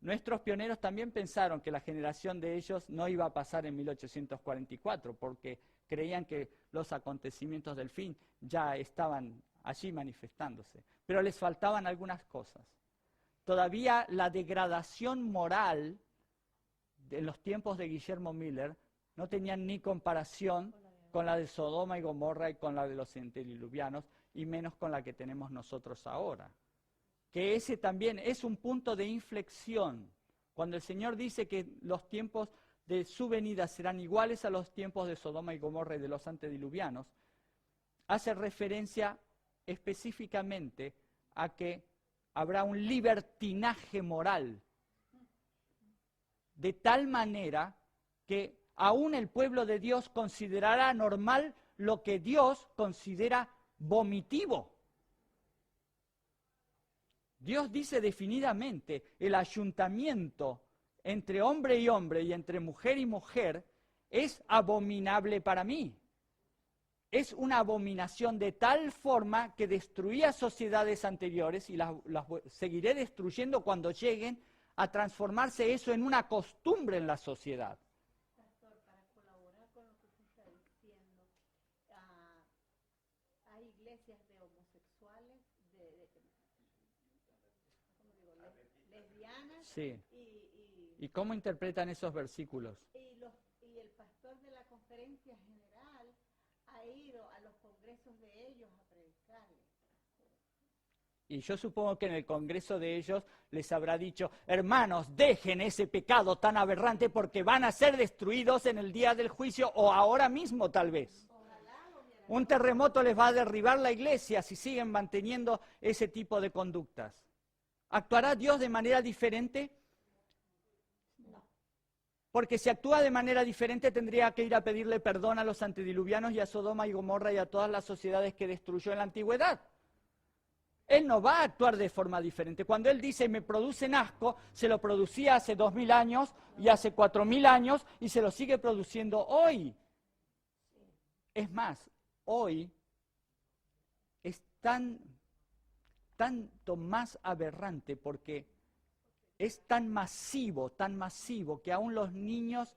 Nuestros pioneros también pensaron que la generación de ellos no iba a pasar en 1844, porque creían que los acontecimientos del fin ya estaban allí manifestándose. Pero les faltaban algunas cosas. Todavía la degradación moral de los tiempos de Guillermo Miller no tenían ni comparación con la de Sodoma y Gomorra y con la de los antediluvianos, y menos con la que tenemos nosotros ahora. Que ese también es un punto de inflexión. Cuando el Señor dice que los tiempos de su venida serán iguales a los tiempos de Sodoma y Gomorra y de los antediluvianos, hace referencia específicamente a que habrá un libertinaje moral, de tal manera que aún el pueblo de Dios considerará normal lo que Dios considera vomitivo. Dios dice definidamente, el ayuntamiento entre hombre y hombre y entre mujer y mujer es abominable para mí. Es una abominación de tal forma que destruía sociedades anteriores y las seguiré destruyendo cuando lleguen a transformarse eso en una costumbre en la sociedad. Pastor, para colaborar con lo que usted está diciendo, hay iglesias de homosexuales, ¿cómo digo? Lesbianas. Sí. ¿Y cómo interpretan esos versículos? Y el pastor de la conferencia general ha ido a los congresos de ellos a predicarles. Y yo supongo que en el congreso de ellos les habrá dicho, hermanos, dejen ese pecado tan aberrante porque van a ser destruidos en el día del juicio o ahora mismo tal vez. Un terremoto les va a derribar la iglesia si siguen manteniendo ese tipo de conductas. ¿Actuará Dios de manera diferente? No. Porque si actúa de manera diferente tendría que ir a pedirle perdón a los antediluvianos y a Sodoma y Gomorra y a todas las sociedades que destruyó en la antigüedad. Él no va a actuar de forma diferente. Cuando Él dice, me producen asco, se lo producía hace 2000 años y hace 4000 años y se lo sigue produciendo hoy. Es más, hoy es tanto más aberrante porque es tan masivo que aún los niños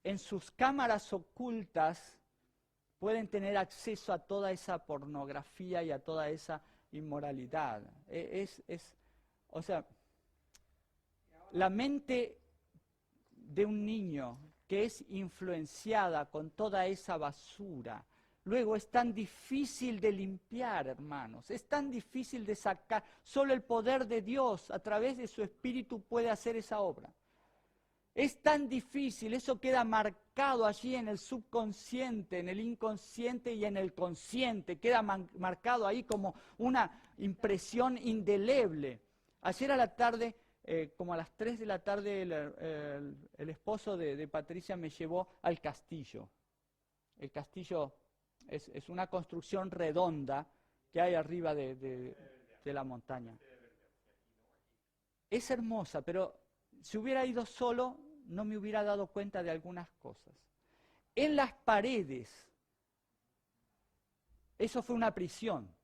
en sus cámaras ocultas pueden tener acceso a toda esa pornografía y a toda esa inmoralidad. O sea, la mente de un niño que es influenciada con toda esa basura, luego es tan difícil de limpiar, hermanos, es tan difícil de sacar. Solo el poder de Dios a través de su Espíritu puede hacer esa obra. Es tan difícil, eso queda marcado allí en el subconsciente, en el inconsciente y en el consciente, queda marcado ahí como una impresión indeleble. Ayer a la tarde, como a las 3 de la tarde, el esposo de Patricia me llevó al castillo. El castillo es una construcción redonda que hay arriba de la montaña. Es hermosa, pero si hubiera ido solo, no me hubiera dado cuenta de algunas cosas. En las paredes, eso fue una prisión,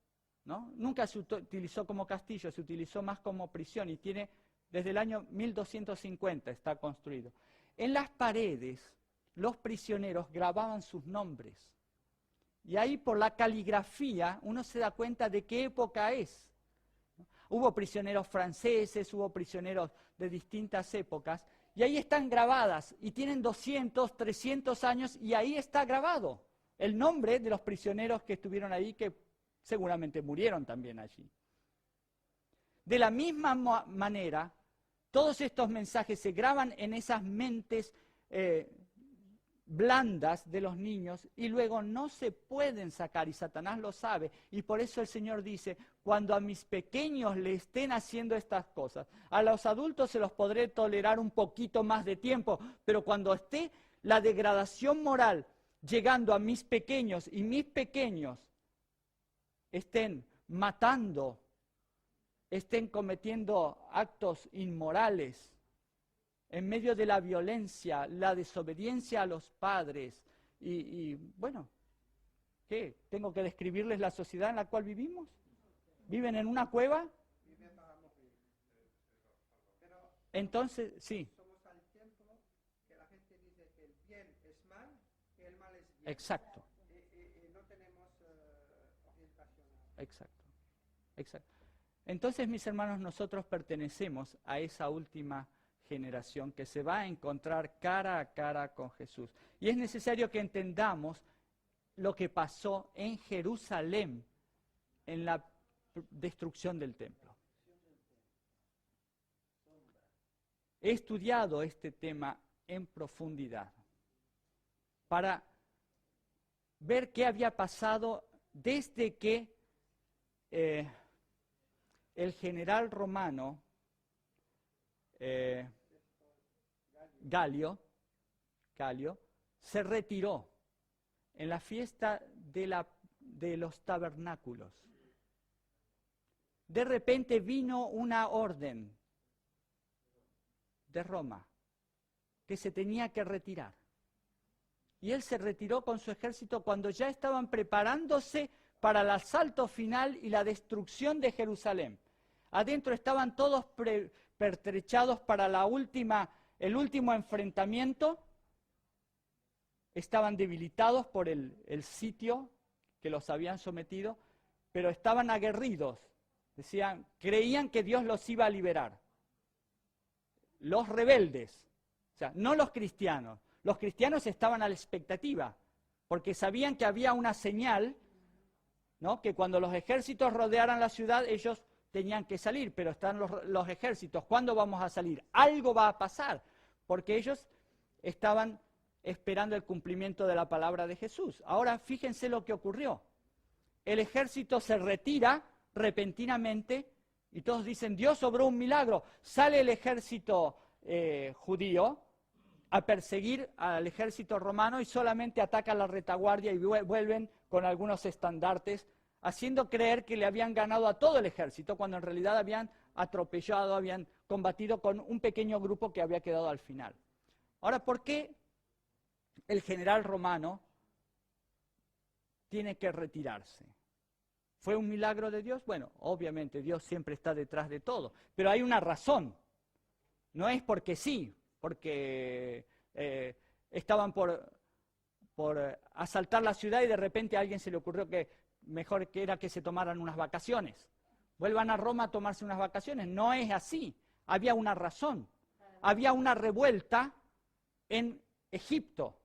¿no? Nunca se utilizó como castillo, se utilizó más como prisión y tiene, desde el año 1250 está construido. En las paredes, los prisioneros grababan sus nombres. Y ahí por la caligrafía uno se da cuenta de qué época es. Hubo prisioneros franceses, hubo prisioneros de distintas épocas, y ahí están grabadas, y tienen 200, 300 años, y ahí está grabado el nombre de los prisioneros que estuvieron ahí, que seguramente murieron también allí. De la misma manera, todos estos mensajes se graban en esas mentes blandas de los niños y luego no se pueden sacar y Satanás lo sabe. Y por eso el Señor dice, cuando a mis pequeños le estén haciendo estas cosas, a los adultos se los podré tolerar un poquito más de tiempo, pero cuando esté la degradación moral llegando a mis pequeños y mis pequeños estén matando, estén cometiendo actos inmorales, en medio de la violencia, la desobediencia a los padres, y bueno, ¿qué? ¿Tengo que describirles la sociedad en la cual vivimos? ¿Viven en una cueva? Entonces, sí. Somos al tiempo que la gente dice que el bien es mal, que el mal es bien. Exacto. Y no tenemos orientación. Exacto. Exacto. Entonces, mis hermanos, nosotros pertenecemos a esa última generación que se va a encontrar cara a cara con Jesús. Y es necesario que entendamos lo que pasó en Jerusalén en la destrucción del templo. He estudiado este tema en profundidad para ver qué había pasado desde que el general romano Galio se retiró en la fiesta de los tabernáculos. De repente vino una orden de Roma que se tenía que retirar. Y él se retiró con su ejército cuando ya estaban preparándose para el asalto final y la destrucción de Jerusalén. Adentro estaban todos pertrechados para el último enfrentamiento. Estaban debilitados por el sitio que los habían sometido, pero estaban aguerridos. Creían que Dios los iba a liberar. Los rebeldes, o sea, no los cristianos. Los cristianos estaban a la expectativa, porque sabían que había una señal, ¿no? Que cuando los ejércitos rodearan la ciudad, ellos tenían que salir, pero están los ejércitos. ¿Cuándo vamos a salir? Algo va a pasar, porque ellos estaban esperando el cumplimiento de la palabra de Jesús. Ahora, fíjense lo que ocurrió. El ejército se retira repentinamente y todos dicen, Dios obró un milagro. Sale el ejército judío a perseguir al ejército romano y solamente atacan la retaguardia y vuelven con algunos estandartes, haciendo creer que le habían ganado a todo el ejército, cuando en realidad habían atropellado, habían combatido con un pequeño grupo que había quedado al final. Ahora, ¿por qué el general romano tiene que retirarse? ¿Fue un milagro de Dios? Bueno, obviamente Dios siempre está detrás de todo, pero hay una razón. No es porque sí, porque estaban por asaltar la ciudad y de repente a alguien se le ocurrió que mejor que era que se tomaran unas vacaciones. Vuelvan a Roma a tomarse unas vacaciones. No es así. Había una razón. Había una revuelta en Egipto.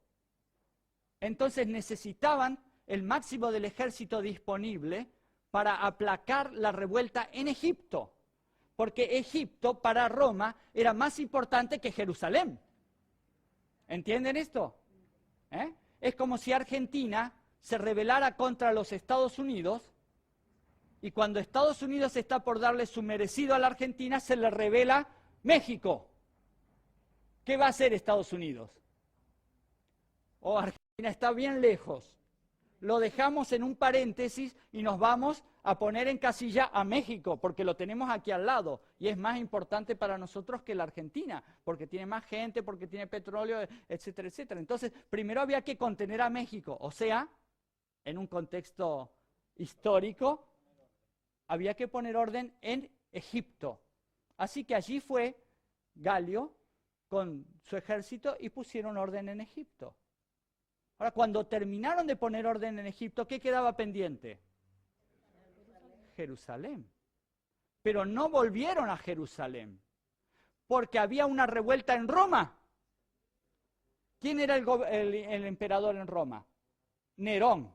Entonces necesitaban el máximo del ejército disponible para aplacar la revuelta en Egipto. Porque Egipto para Roma era más importante que Jerusalén. ¿Entienden esto? Es como si Argentina se rebelara contra los Estados Unidos y cuando Estados Unidos está por darle su merecido a la Argentina, se le revela México. ¿Qué va a hacer Estados Unidos? Argentina está bien lejos. Lo dejamos en un paréntesis y nos vamos a poner en casilla a México, porque lo tenemos aquí al lado, y es más importante para nosotros que la Argentina, porque tiene más gente, porque tiene petróleo, etcétera, etcétera. Entonces, primero había que contener a México, o sea, en un contexto histórico, había que poner orden en Egipto. Así que allí fue Galio con su ejército y pusieron orden en Egipto. Ahora, cuando terminaron de poner orden en Egipto, ¿qué quedaba pendiente? Jerusalén. Pero no volvieron a Jerusalén, porque había una revuelta en Roma. ¿Quién era el emperador en Roma? Nerón.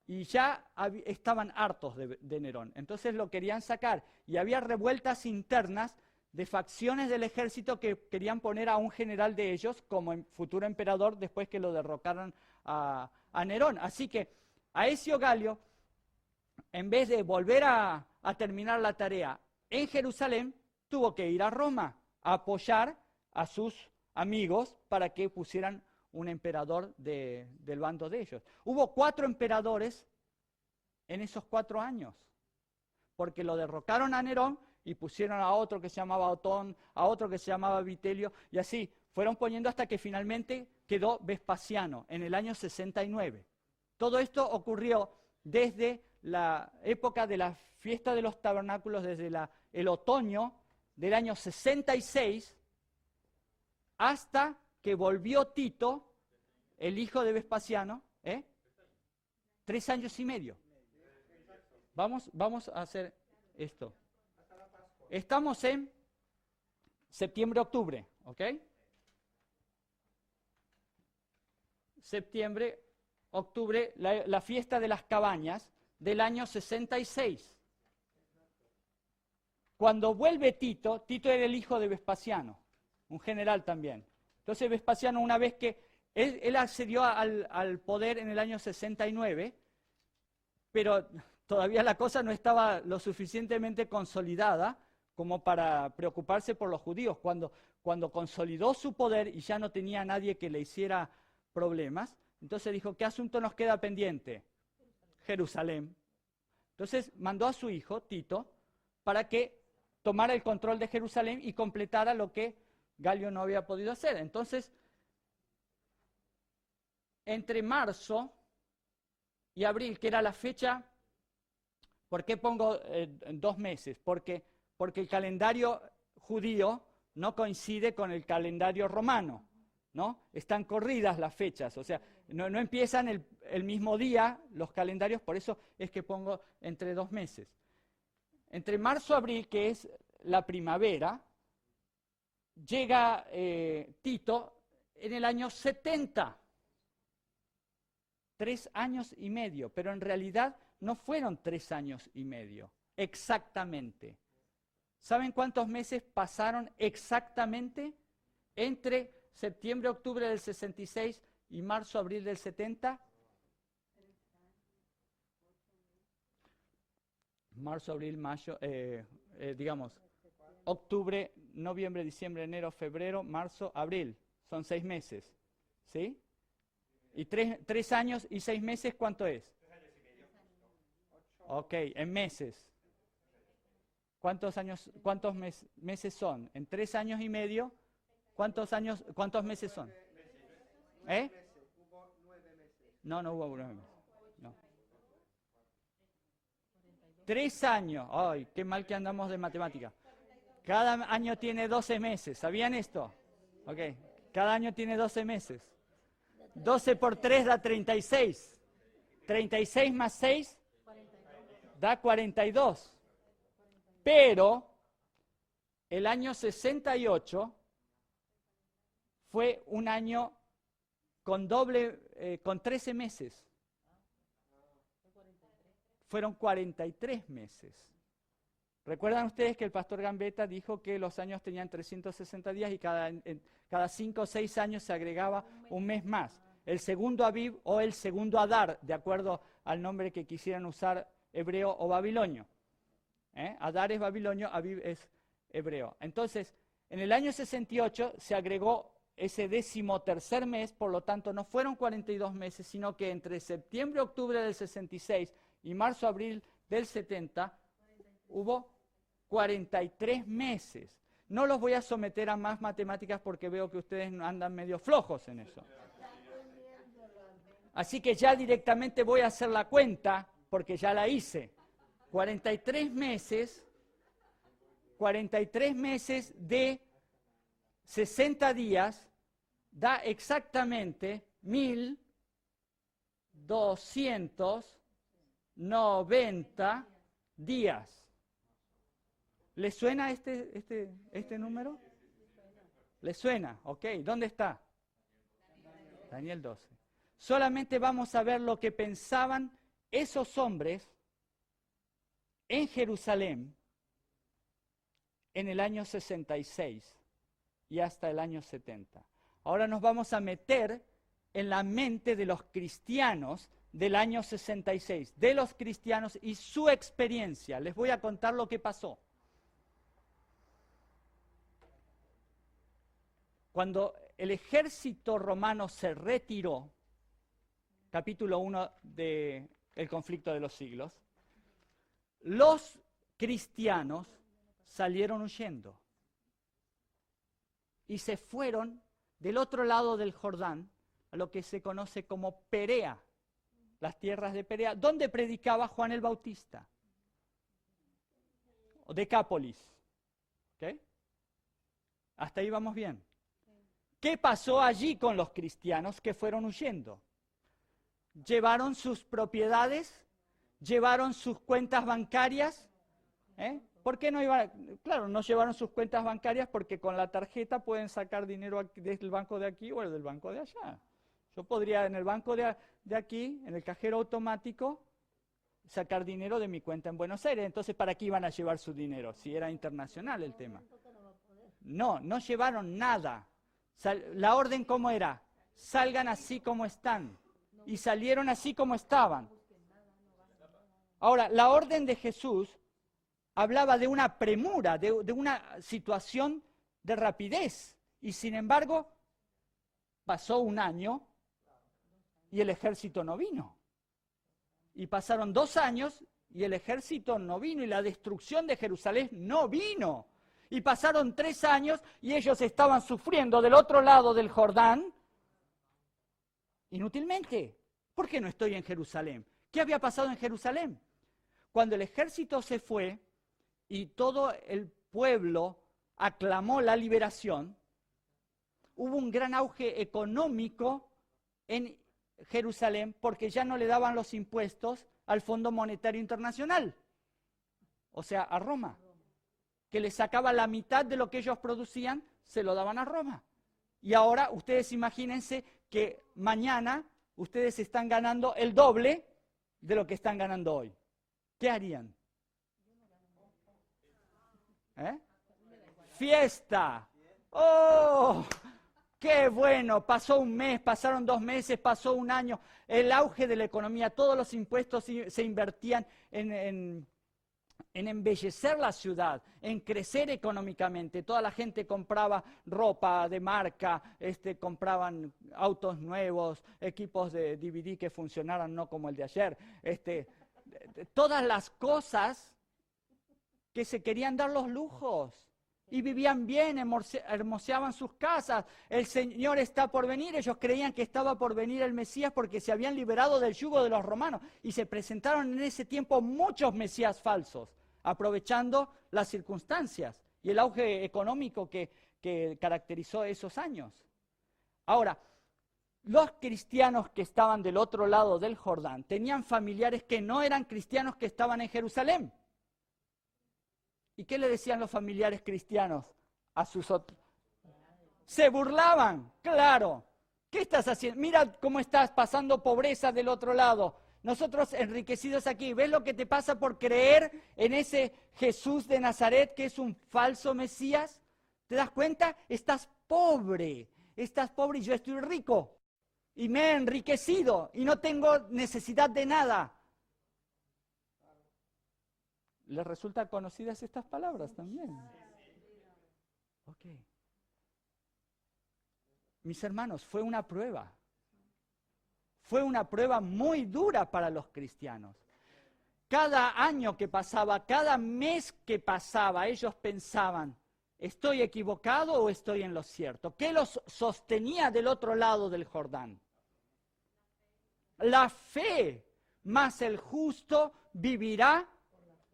Y ya estaban hartos de Nerón. Entonces lo querían sacar. Y había revueltas internas de facciones del ejército que querían poner a un general de ellos como futuro emperador después que lo derrocaron a Nerón. Así que Aecio Galio, en vez de volver a terminar la tarea en Jerusalén, tuvo que ir a Roma a apoyar a sus amigos para que pusieran un emperador del bando de ellos. Hubo 4 emperadores en esos 4 años, porque lo derrocaron a Nerón y pusieron a otro que se llamaba Otón, a otro que se llamaba Vitelio, y así fueron poniendo hasta que finalmente quedó Vespasiano en el año 69. Todo esto ocurrió desde la época de la fiesta de los tabernáculos, desde el otoño del año 66, hasta que volvió Tito, el hijo de Vespasiano, 3 años y medio. Vamos a hacer esto. Estamos en septiembre-octubre, ¿ok? Septiembre-octubre, la fiesta de las cabañas del año 66. Cuando vuelve Tito, Tito era el hijo de Vespasiano, un general también. Entonces Vespasiano, una vez que él accedió al poder en el año 69, pero todavía la cosa no estaba lo suficientemente consolidada como para preocuparse por los judíos. Cuando consolidó su poder y ya no tenía nadie que le hiciera problemas, entonces dijo, ¿qué asunto nos queda pendiente? Jerusalén. Entonces mandó a su hijo, Tito, para que tomara el control de Jerusalén y completara lo que Galio no había podido hacer. Entonces, entre marzo y abril, que era la fecha, ¿por qué pongo 2 meses? Porque el calendario judío no coincide con el calendario romano, ¿no? Están corridas las fechas, o sea, no empiezan el mismo día los calendarios, por eso es que pongo entre 2 meses. Entre marzo y abril, que es la primavera, llega Tito en el año 70. 3 años y medio, pero en realidad no fueron 3 años y medio, exactamente. ¿Saben cuántos meses pasaron exactamente entre septiembre-octubre del 66 y marzo-abril del 70? Marzo, abril, mayo, digamos, octubre, noviembre, diciembre, enero, febrero, marzo, abril. Son 6 meses, ¿sí? ¿Y 3 años y 6 meses cuánto es? 3 años y medio. Ok, en meses. ¿Cuántos meses son? En 3 años y medio, ¿cuántos meses son? ¿Eh? Hubo 9 meses. No hubo 9 meses. No. 3 años. Ay, qué mal que andamos de matemática. Cada año tiene 12 meses. ¿Sabían esto? Ok, cada año tiene 12 meses. 12 por 3 da 36. 36 más 6 da 42. Pero el año 68 fue un año con con 13 meses. Fueron 43 meses. ¿Recuerdan ustedes que el pastor Gambetta dijo que los años tenían 360 días y cada 5 o 6 años se agregaba un mes más? El segundo Aviv o el segundo Adar, de acuerdo al nombre que quisieran usar, hebreo o babilonio. Adar es babilonio, Aviv es hebreo. Entonces, en el año 68 se agregó ese 13º mes, por lo tanto no fueron 42 meses, sino que entre septiembre y octubre del 66 y marzo-abril del 70 hubo 43 meses. No los voy a someter a más matemáticas porque veo que ustedes andan medio flojos en eso. Así que ya directamente voy a hacer la cuenta porque ya la hice. 43 meses de 60 días da exactamente 1290 días. ¿Les suena este número? ¿Les suena? Ok, ¿dónde está? Daniel 12. Solamente vamos a ver lo que pensaban esos hombres en Jerusalén en el año 66 y hasta el año 70. Ahora nos vamos a meter en la mente de los cristianos del año 66, de los cristianos y su experiencia. Les voy a contar lo que pasó. Cuando el ejército romano se retiró, capítulo 1 del conflicto de los siglos, los cristianos salieron huyendo y se fueron del otro lado del Jordán a lo que se conoce como Perea, las tierras de Perea, donde predicaba Juan el Bautista, o Decápolis. ¿Okay? Hasta ahí vamos bien. ¿Qué pasó allí con los cristianos que fueron huyendo? Llevaron sus propiedades, llevaron sus cuentas bancarias. ¿Por qué no iban? Claro, no llevaron sus cuentas bancarias porque con la tarjeta pueden sacar dinero del banco de aquí o del banco de allá. Yo podría en el banco de aquí, en el cajero automático, sacar dinero de mi cuenta en Buenos Aires. Entonces, ¿para qué iban a llevar su dinero? Si era internacional el tema. No, no llevaron nada. La orden, ¿cómo era? Salgan así como están. Y salieron así como estaban. Ahora, la orden de Jesús hablaba de una premura, de una situación de rapidez. Y sin embargo, pasó un año y el ejército no vino. Y pasaron 2 años y el ejército no vino y la destrucción de Jerusalén no vino. Y pasaron 3 años y ellos estaban sufriendo del otro lado del Jordán inútilmente. ¿Por qué no estoy en Jerusalén? ¿Qué había pasado en Jerusalén? Cuando el ejército se fue y todo el pueblo aclamó la liberación, hubo un gran auge económico en Jerusalén porque ya no le daban los impuestos al Fondo Monetario Internacional, o sea, a Roma, que les sacaba la mitad de lo que ellos producían, se lo daban a Roma. Y ahora ustedes imagínense que mañana ustedes están ganando el doble de lo que están ganando hoy. ¿Qué harían? ¡Fiesta! ¡Oh! ¡Qué bueno! Pasó un mes, pasaron 2 meses, pasó un año. El auge de la economía, todos los impuestos se invertían en embellecer la ciudad, en crecer económicamente. Toda la gente compraba ropa de marca, compraban autos nuevos, equipos de DVD que funcionaran no como el de ayer. Todas las cosas que se querían dar los lujos. Y vivían bien, hermoseaban sus casas. El Señor está por venir. Ellos creían que estaba por venir el Mesías porque se habían liberado del yugo de los romanos. Y se presentaron en ese tiempo muchos Mesías falsos, aprovechando las circunstancias y el auge económico que caracterizó esos años. Ahora, los cristianos que estaban del otro lado del Jordán tenían familiares que no eran cristianos que estaban en Jerusalén. ¿Y qué le decían los familiares cristianos a sus otros? Se burlaban, claro. ¿Qué estás haciendo? Mira cómo estás pasando pobreza del otro lado. Nosotros enriquecidos aquí. ¿Ves lo que te pasa por creer en ese Jesús de Nazaret que es un falso Mesías? ¿Te das cuenta? Estás pobre y yo estoy rico. Y me he enriquecido y no tengo necesidad de nada. ¿Les resultan conocidas estas palabras también? Ok. Mis hermanos, fue una prueba. Fue una prueba muy dura para los cristianos. Cada año que pasaba, cada mes que pasaba, ellos pensaban, ¿estoy equivocado o estoy en lo cierto? ¿Qué los sostenía del otro lado del Jordán? La fe, más el justo vivirá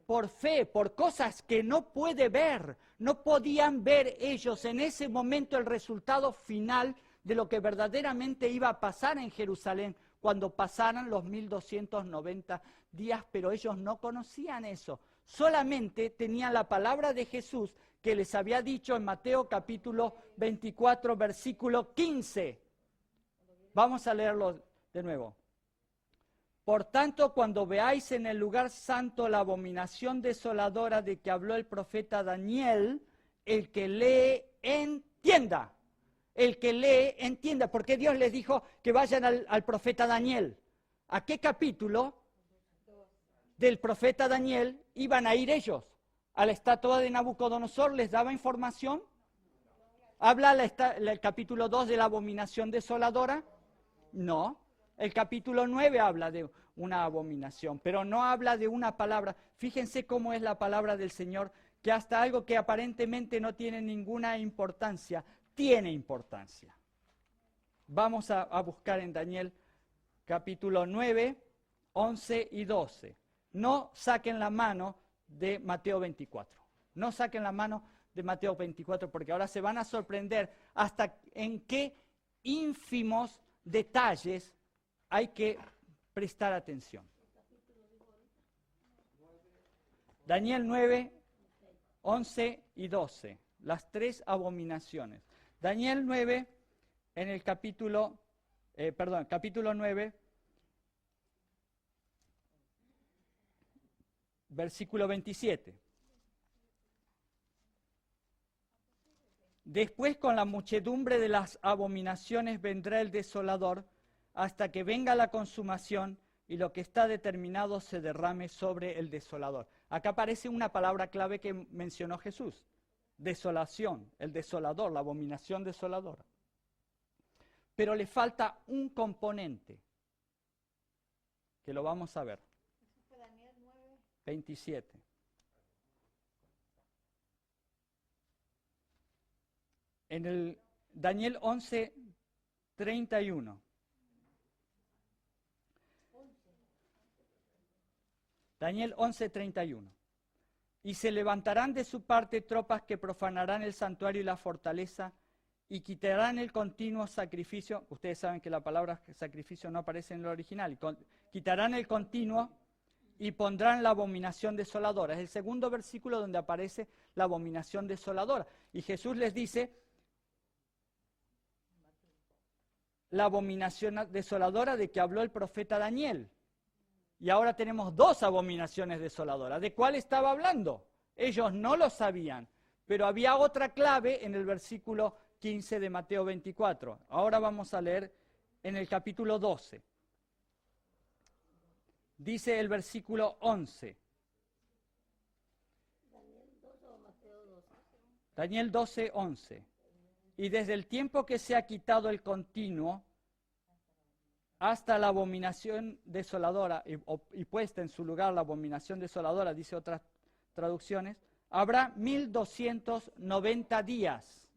por fe, por cosas que no puede ver. No podían ver ellos en ese momento el resultado final de lo que verdaderamente iba a pasar en Jerusalén cuando pasaran los 1290 días, pero ellos no conocían eso. Solamente tenían la palabra de Jesús que les había dicho en Mateo capítulo 24, versículo 15. Vamos a leerlo de nuevo. Por tanto, cuando veáis en el lugar santo la abominación desoladora de que habló el profeta Daniel, el que lee, entienda. El que lee, entienda. Porque Dios les dijo que vayan al profeta Daniel. ¿A qué capítulo del profeta Daniel iban a ir ellos? ¿A la estatua de Nabucodonosor les daba información? ¿Habla el capítulo 2 de la abominación desoladora? No. El capítulo 9 habla de una abominación, pero no habla de una palabra. Fíjense cómo es la palabra del Señor, que hasta algo que aparentemente no tiene ninguna importancia, tiene importancia. Vamos a buscar en Daniel capítulo 9, 11 y 12. No saquen la mano de Mateo 24. No saquen la mano de Mateo 24, porque ahora se van a sorprender hasta en qué ínfimos detalles hay que prestar atención. Daniel 9, 11 y 12, las tres abominaciones. Daniel 9, en el capítulo 9, versículo 27. Después con la muchedumbre de las abominaciones vendrá el desolador, hasta que venga la consumación y lo que está determinado se derrame sobre el desolador. Acá aparece una palabra clave que mencionó Jesús: desolación, el desolador, la abominación desoladora. Pero le falta un componente, que lo vamos a ver. 27. En el Daniel 11, 31. Daniel 11, 31. Y se levantarán de su parte tropas que profanarán el santuario y la fortaleza y quitarán el continuo sacrificio. Ustedes saben que la palabra sacrificio no aparece en el original. Quitarán el continuo y pondrán la abominación desoladora. Es el segundo versículo donde aparece la abominación desoladora. Y Jesús les dice: la abominación desoladora de que habló el profeta Daniel. Y ahora tenemos dos abominaciones desoladoras. ¿De cuál estaba hablando? Ellos no lo sabían, pero había otra clave en el versículo 15 de Mateo 24. Ahora vamos a leer en el capítulo 12. Dice el versículo 11. Daniel 12, 11. Y desde el tiempo que se ha quitado el continuo hasta la abominación desoladora y puesta en su lugar la abominación desoladora, dice otras traducciones, habrá 1290 días.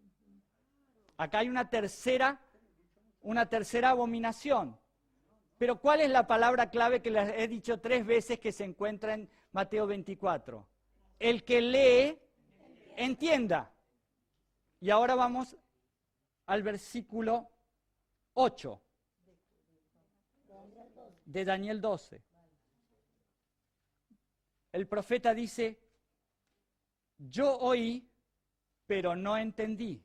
Acá hay una tercera abominación. Pero ¿cuál es la palabra clave que les he dicho 3 veces que se encuentra en Mateo 24? El que lee, entienda. Y ahora vamos al versículo 8 de Daniel 12. El profeta dice: yo oí, pero no entendí.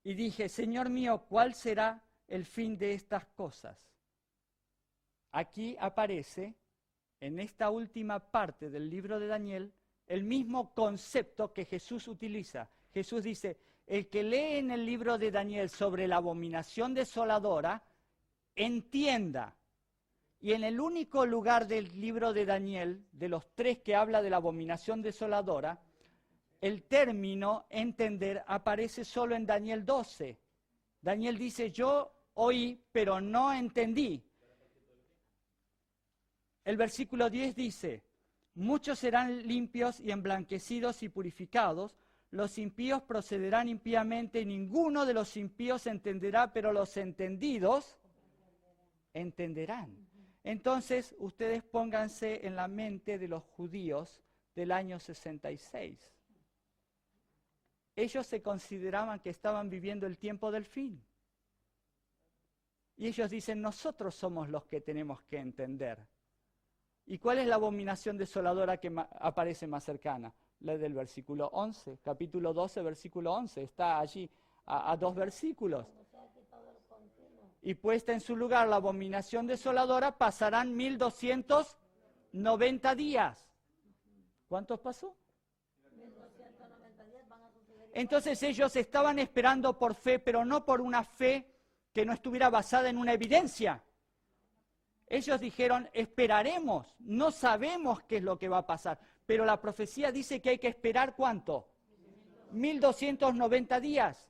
Y dije: Señor mío, ¿cuál será el fin de estas cosas? Aquí aparece, en esta última parte del libro de Daniel, el mismo concepto que Jesús utiliza. Jesús dice: el que lee en el libro de Daniel sobre la abominación desoladora, entienda. Y en el único lugar del libro de Daniel, de los 3 que habla de la abominación desoladora, el término entender aparece solo en Daniel 12. Daniel dice: yo oí, pero no entendí. El versículo 10 dice: muchos serán limpios y emblanquecidos y purificados, los impíos procederán impíamente y ninguno de los impíos entenderá, pero los entendidos entenderán. Entonces, ustedes pónganse en la mente de los judíos del año 66. Ellos se consideraban que estaban viviendo el tiempo del fin. Y ellos dicen: nosotros somos los que tenemos que entender. ¿Y cuál es la abominación desoladora que aparece más cercana? La del versículo 11, capítulo 12, versículo 11. Está allí a 2 versículos. y puesta en su lugar la abominación desoladora, pasarán 1290 días. ¿Cuántos pasó? 1290 días van a suceder. Entonces ellos estaban esperando por fe, pero no por una fe que no estuviera basada en una evidencia. Ellos dijeron, esperaremos, no sabemos qué es lo que va a pasar, pero la profecía dice que hay que esperar ¿cuánto? 1290 días.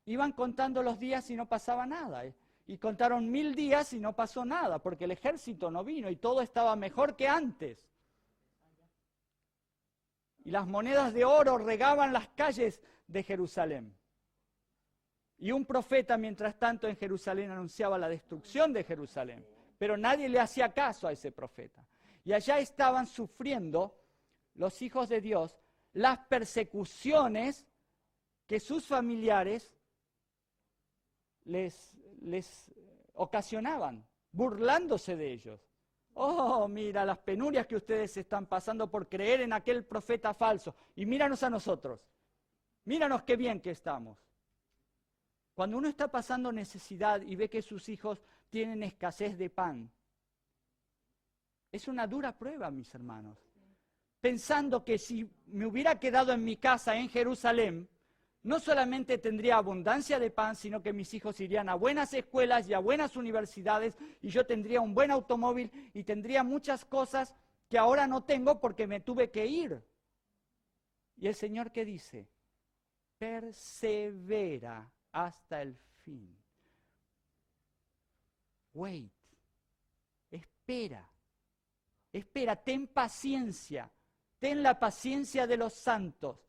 Iban contando los días y no pasaba nada. Y contaron 1000 días y no pasó nada, porque el ejército no vino y todo estaba mejor que antes. Y las monedas de oro regaban las calles de Jerusalén. Y un profeta, mientras tanto, en Jerusalén anunciaba la destrucción de Jerusalén. Pero nadie le hacía caso a ese profeta. Y allá estaban sufriendo los hijos de Dios las persecuciones que sus familiares les ocasionaban, burlándose de ellos. Oh, mira las penurias que ustedes están pasando por creer en aquel profeta falso. Y míranos a nosotros. Míranos qué bien que estamos. Cuando uno está pasando necesidad y ve que sus hijos tienen escasez de pan, es una dura prueba, mis hermanos. Pensando que si me hubiera quedado en mi casa en Jerusalén, no solamente tendría abundancia de pan, sino que mis hijos irían a buenas escuelas y a buenas universidades, y yo tendría un buen automóvil y tendría muchas cosas que ahora no tengo porque me tuve que ir. Y el Señor, ¿qué dice? Persevera hasta el fin. Wait. Espera, ten paciencia. Ten la paciencia de los santos.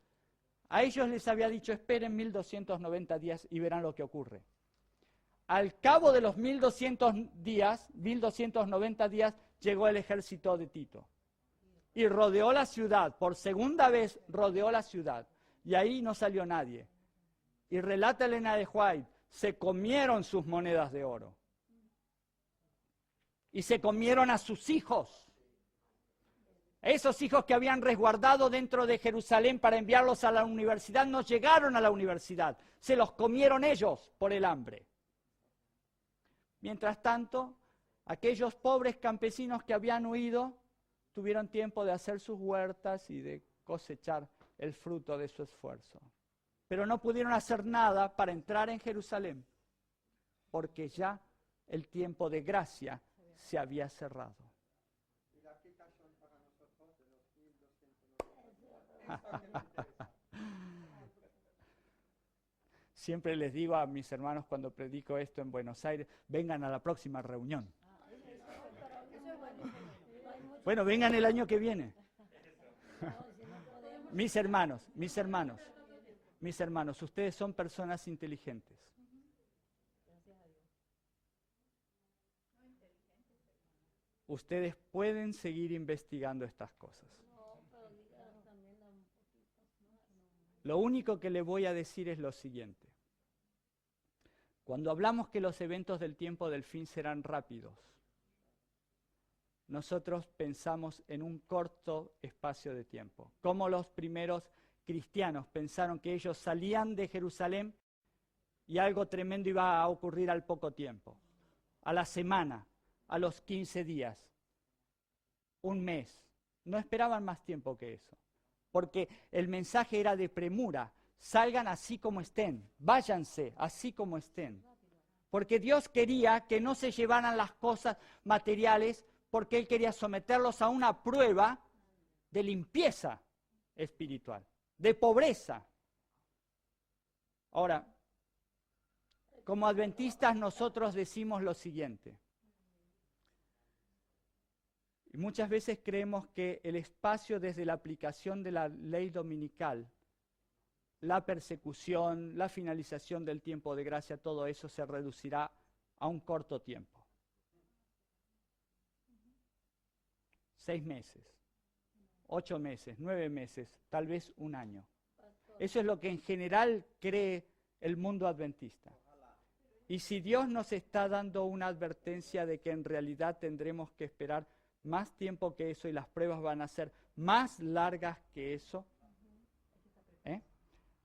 A ellos les había dicho, esperen 1290 días y verán lo que ocurre. Al cabo de los 1290 días, llegó el ejército de Tito. Y rodeó la ciudad, por segunda vez rodeó la ciudad. Y ahí no salió nadie. Y relata Elena de White, se comieron sus monedas de oro. Y se comieron a sus hijos. Esos hijos que habían resguardado dentro de Jerusalén para enviarlos a la universidad no llegaron a la universidad. Se los comieron ellos por el hambre. Mientras tanto, aquellos pobres campesinos que habían huido tuvieron tiempo de hacer sus huertas y de cosechar el fruto de su esfuerzo. Pero no pudieron hacer nada para entrar en Jerusalén, porque ya el tiempo de gracia se había cerrado. Siempre les digo a mis hermanos cuando predico esto en Buenos Aires, vengan a la próxima reunión. Bueno, vengan el año que viene. Mis hermanos, ustedes son personas inteligentes. Ustedes pueden seguir investigando estas cosas. Lo único que le voy a decir es lo siguiente. Cuando hablamos que los eventos del tiempo del fin serán rápidos, nosotros pensamos en un corto espacio de tiempo. Como los primeros cristianos pensaron que ellos salían de Jerusalén y algo tremendo iba a ocurrir al poco tiempo, a la semana, a los 15 días, un mes. No esperaban más tiempo que eso. Porque el mensaje era de premura, salgan así como estén, váyanse así como estén. Porque Dios quería que no se llevaran las cosas materiales, porque Él quería someterlos a una prueba de limpieza espiritual, de pobreza. Ahora, como adventistas nosotros decimos lo siguiente. Y muchas veces creemos que el espacio desde la aplicación de la ley dominical, la persecución, la finalización del tiempo de gracia, todo eso se reducirá a un corto tiempo. 6 meses, 8 meses, 9 meses, tal vez un año. Eso es lo que en general cree el mundo adventista. Y si Dios nos está dando una advertencia de que en realidad tendremos que esperar más tiempo que eso y las pruebas van a ser más largas que eso,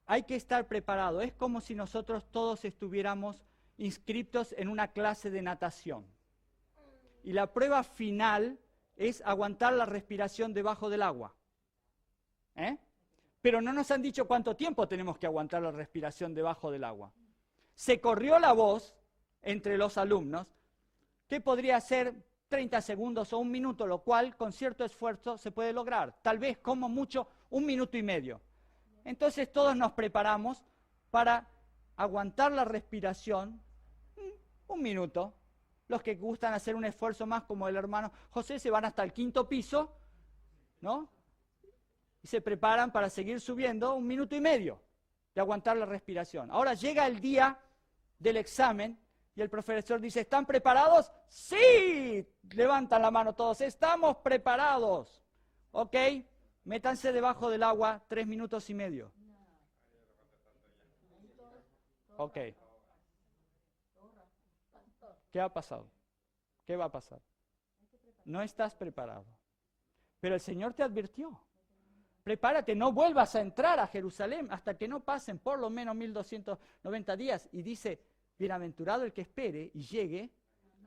hay que estar preparado. Es como si nosotros todos estuviéramos inscriptos en una clase de natación. Y la prueba final es aguantar la respiración debajo del agua. Pero no nos han dicho cuánto tiempo tenemos que aguantar la respiración debajo del agua. Se corrió la voz entre los alumnos que podría ser 30 segundos o 1 minuto, lo cual con cierto esfuerzo se puede lograr. Tal vez como mucho 1 minuto y medio. Entonces todos nos preparamos para aguantar la respiración 1 minuto. Los que gustan hacer un esfuerzo más, como el hermano José, se van hasta el 5º piso, ¿no? Y se preparan para seguir subiendo 1 minuto y medio de aguantar la respiración. Ahora llega el día del examen y el profesor dice, ¿están preparados? ¡Sí! Levantan la mano todos, ¡estamos preparados! ¿Ok? Métanse debajo del agua 3 minutos y medio. Ok. ¿Qué ha pasado? ¿Qué va a pasar? No estás preparado. Pero el Señor te advirtió. Prepárate, no vuelvas a entrar a Jerusalén hasta que no pasen por lo menos 1290 días. Y dice, bienaventurado el que espere y llegue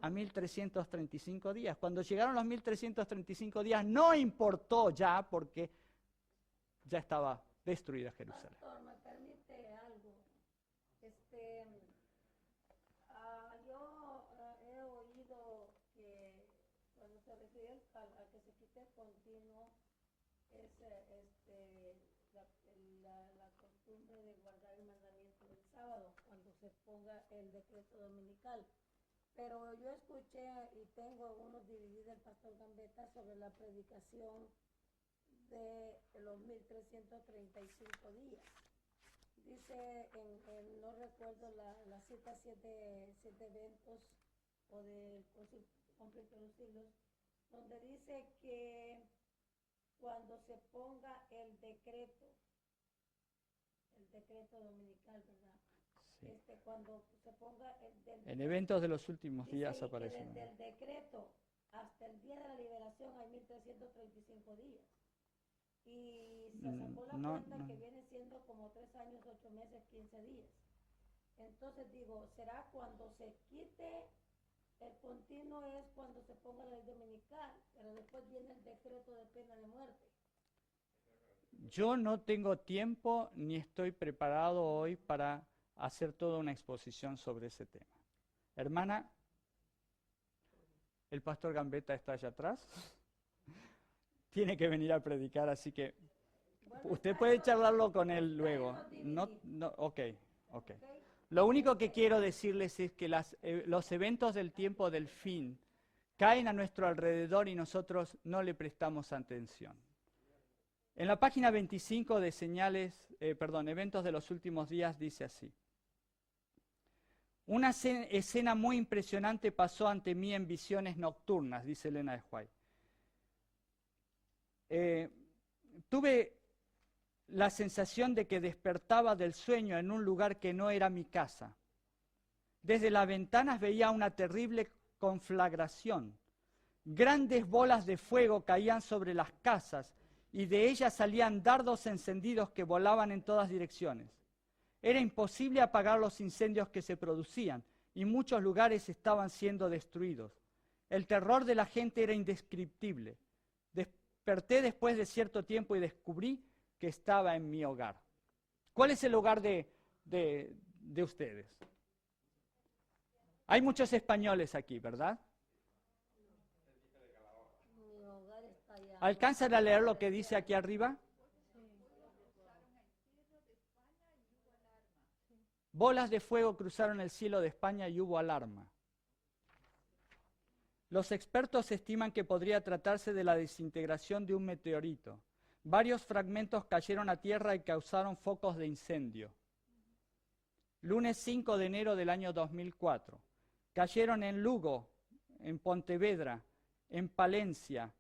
a 1335 días. Cuando llegaron los 1335 días no importó ya porque ya estaba destruida Jerusalén. Pastor, ¿me permite algo? Yo he oído que cuando se refiere a que se quite el continuo es la costumbre de guardar el mandamiento del sábado cuando se ponga el decreto dominical. Pero yo escuché y tengo algunos divididos del pastor Gambetta sobre la predicación de los 1335 días. Dice, no recuerdo la cita, 7 eventos o del conflicto de los siglos, donde dice que cuando se ponga el decreto dominical, ¿verdad? Sí. Cuando se ponga en eventos de los últimos días aparece. aparece. Desde el decreto hasta el día de la liberación hay 1335 días. Y se sacó la cuenta que viene siendo como 3 años, 8 meses, 15 días. Entonces digo, ¿será cuando se quite el continuo es cuando se ponga la ley dominical, pero después viene el decreto de pena de muerte? Yo no tengo tiempo ni estoy preparado hoy para hacer toda una exposición sobre ese tema. Hermana, el pastor Gambetta está allá atrás. Tiene que venir a predicar, así que usted puede charlarlo con él luego. Ok. Lo único que quiero decirles es que los eventos del tiempo del fin caen a nuestro alrededor y nosotros no le prestamos atención. En la página 25 de eventos de los últimos días dice así. Una escena muy impresionante pasó ante mí en visiones nocturnas, dice Elena de White. Tuve la sensación de que despertaba del sueño en un lugar que no era mi casa. Desde las ventanas veía una terrible conflagración. Grandes bolas de fuego caían sobre las casas y de ellas salían dardos encendidos que volaban en todas direcciones. Era imposible apagar los incendios que se producían y muchos lugares estaban siendo destruidos. El terror de la gente era indescriptible. Desperté después de cierto tiempo y descubrí que estaba en mi hogar. ¿Cuál es el hogar de ustedes? Hay muchos españoles aquí, ¿verdad? Mi hogar está allá. ¿Alcanzan a leer lo que dice aquí arriba? Bolas de fuego cruzaron el cielo de España y hubo alarma. Los expertos estiman que podría tratarse de la desintegración de un meteorito. Varios fragmentos cayeron a tierra y causaron focos de incendio. Lunes 5 de enero del año 2004. Cayeron en Lugo, en Pontevedra, en Palencia,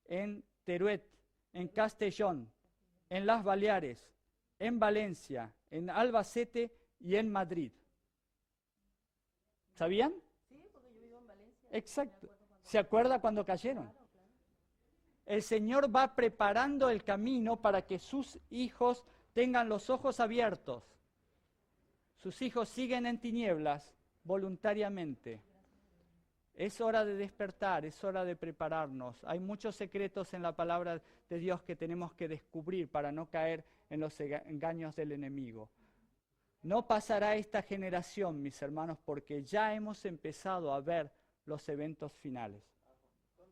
en Teruel, en Castellón, en Las Baleares, en Valencia, en Albacete y en Madrid. ¿Sabían? Sí, porque yo vivo en Valencia. Exacto. ¿Se acuerda cuando cayeron? El Señor va preparando el camino para que sus hijos tengan los ojos abiertos. Sus hijos siguen en tinieblas, voluntariamente. Es hora de despertar, es hora de prepararnos. Hay muchos secretos en la palabra de Dios que tenemos que descubrir para no caer en los engaños del enemigo. No pasará esta generación, mis hermanos, porque ya hemos empezado a ver los eventos finales.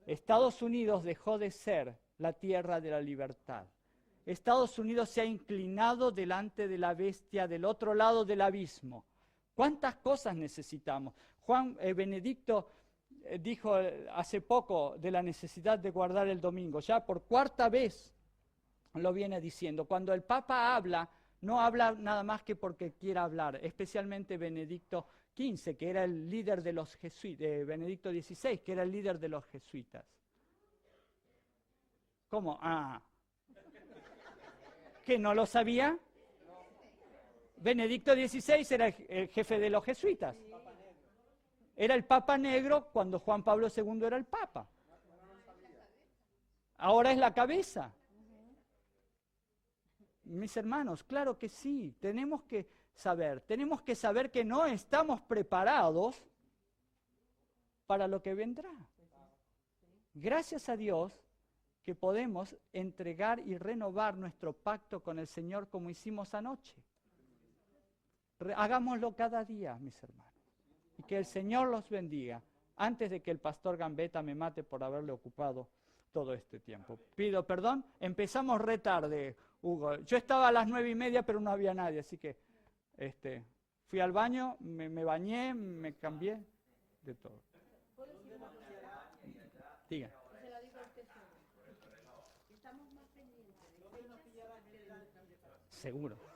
Estados Unidos dejó de ser la tierra de la libertad. Estados Unidos se ha inclinado delante de la bestia del otro lado del abismo. ¿Cuántas cosas necesitamos? Benedicto dijo hace poco de la necesidad de guardar el domingo. Ya por cuarta vez lo viene diciendo. Cuando el Papa habla, no habla nada más que porque quiera hablar, especialmente Benedicto XV, que era el líder de los jesuitas, Benedicto XVI, que era el líder de los jesuitas. ¿Cómo? ¿Que no lo sabía? Benedicto XVI era el jefe de los jesuitas. Era el Papa Negro cuando Juan Pablo II era el Papa. Ahora es la cabeza. Mis hermanos, claro que sí, tenemos que saber que no estamos preparados para lo que vendrá. Gracias a Dios que podemos entregar y renovar nuestro pacto con el Señor como hicimos anoche. Hagámoslo cada día, mis hermanos. Y que el Señor los bendiga antes de que el pastor Gambetta me mate por haberle ocupado todo este tiempo. Pido perdón, empezamos re tarde, Hugo. Yo estaba a las 9:30, pero no había nadie, así que fui al baño, me bañé, me cambié, de todo. Diga. Seguro.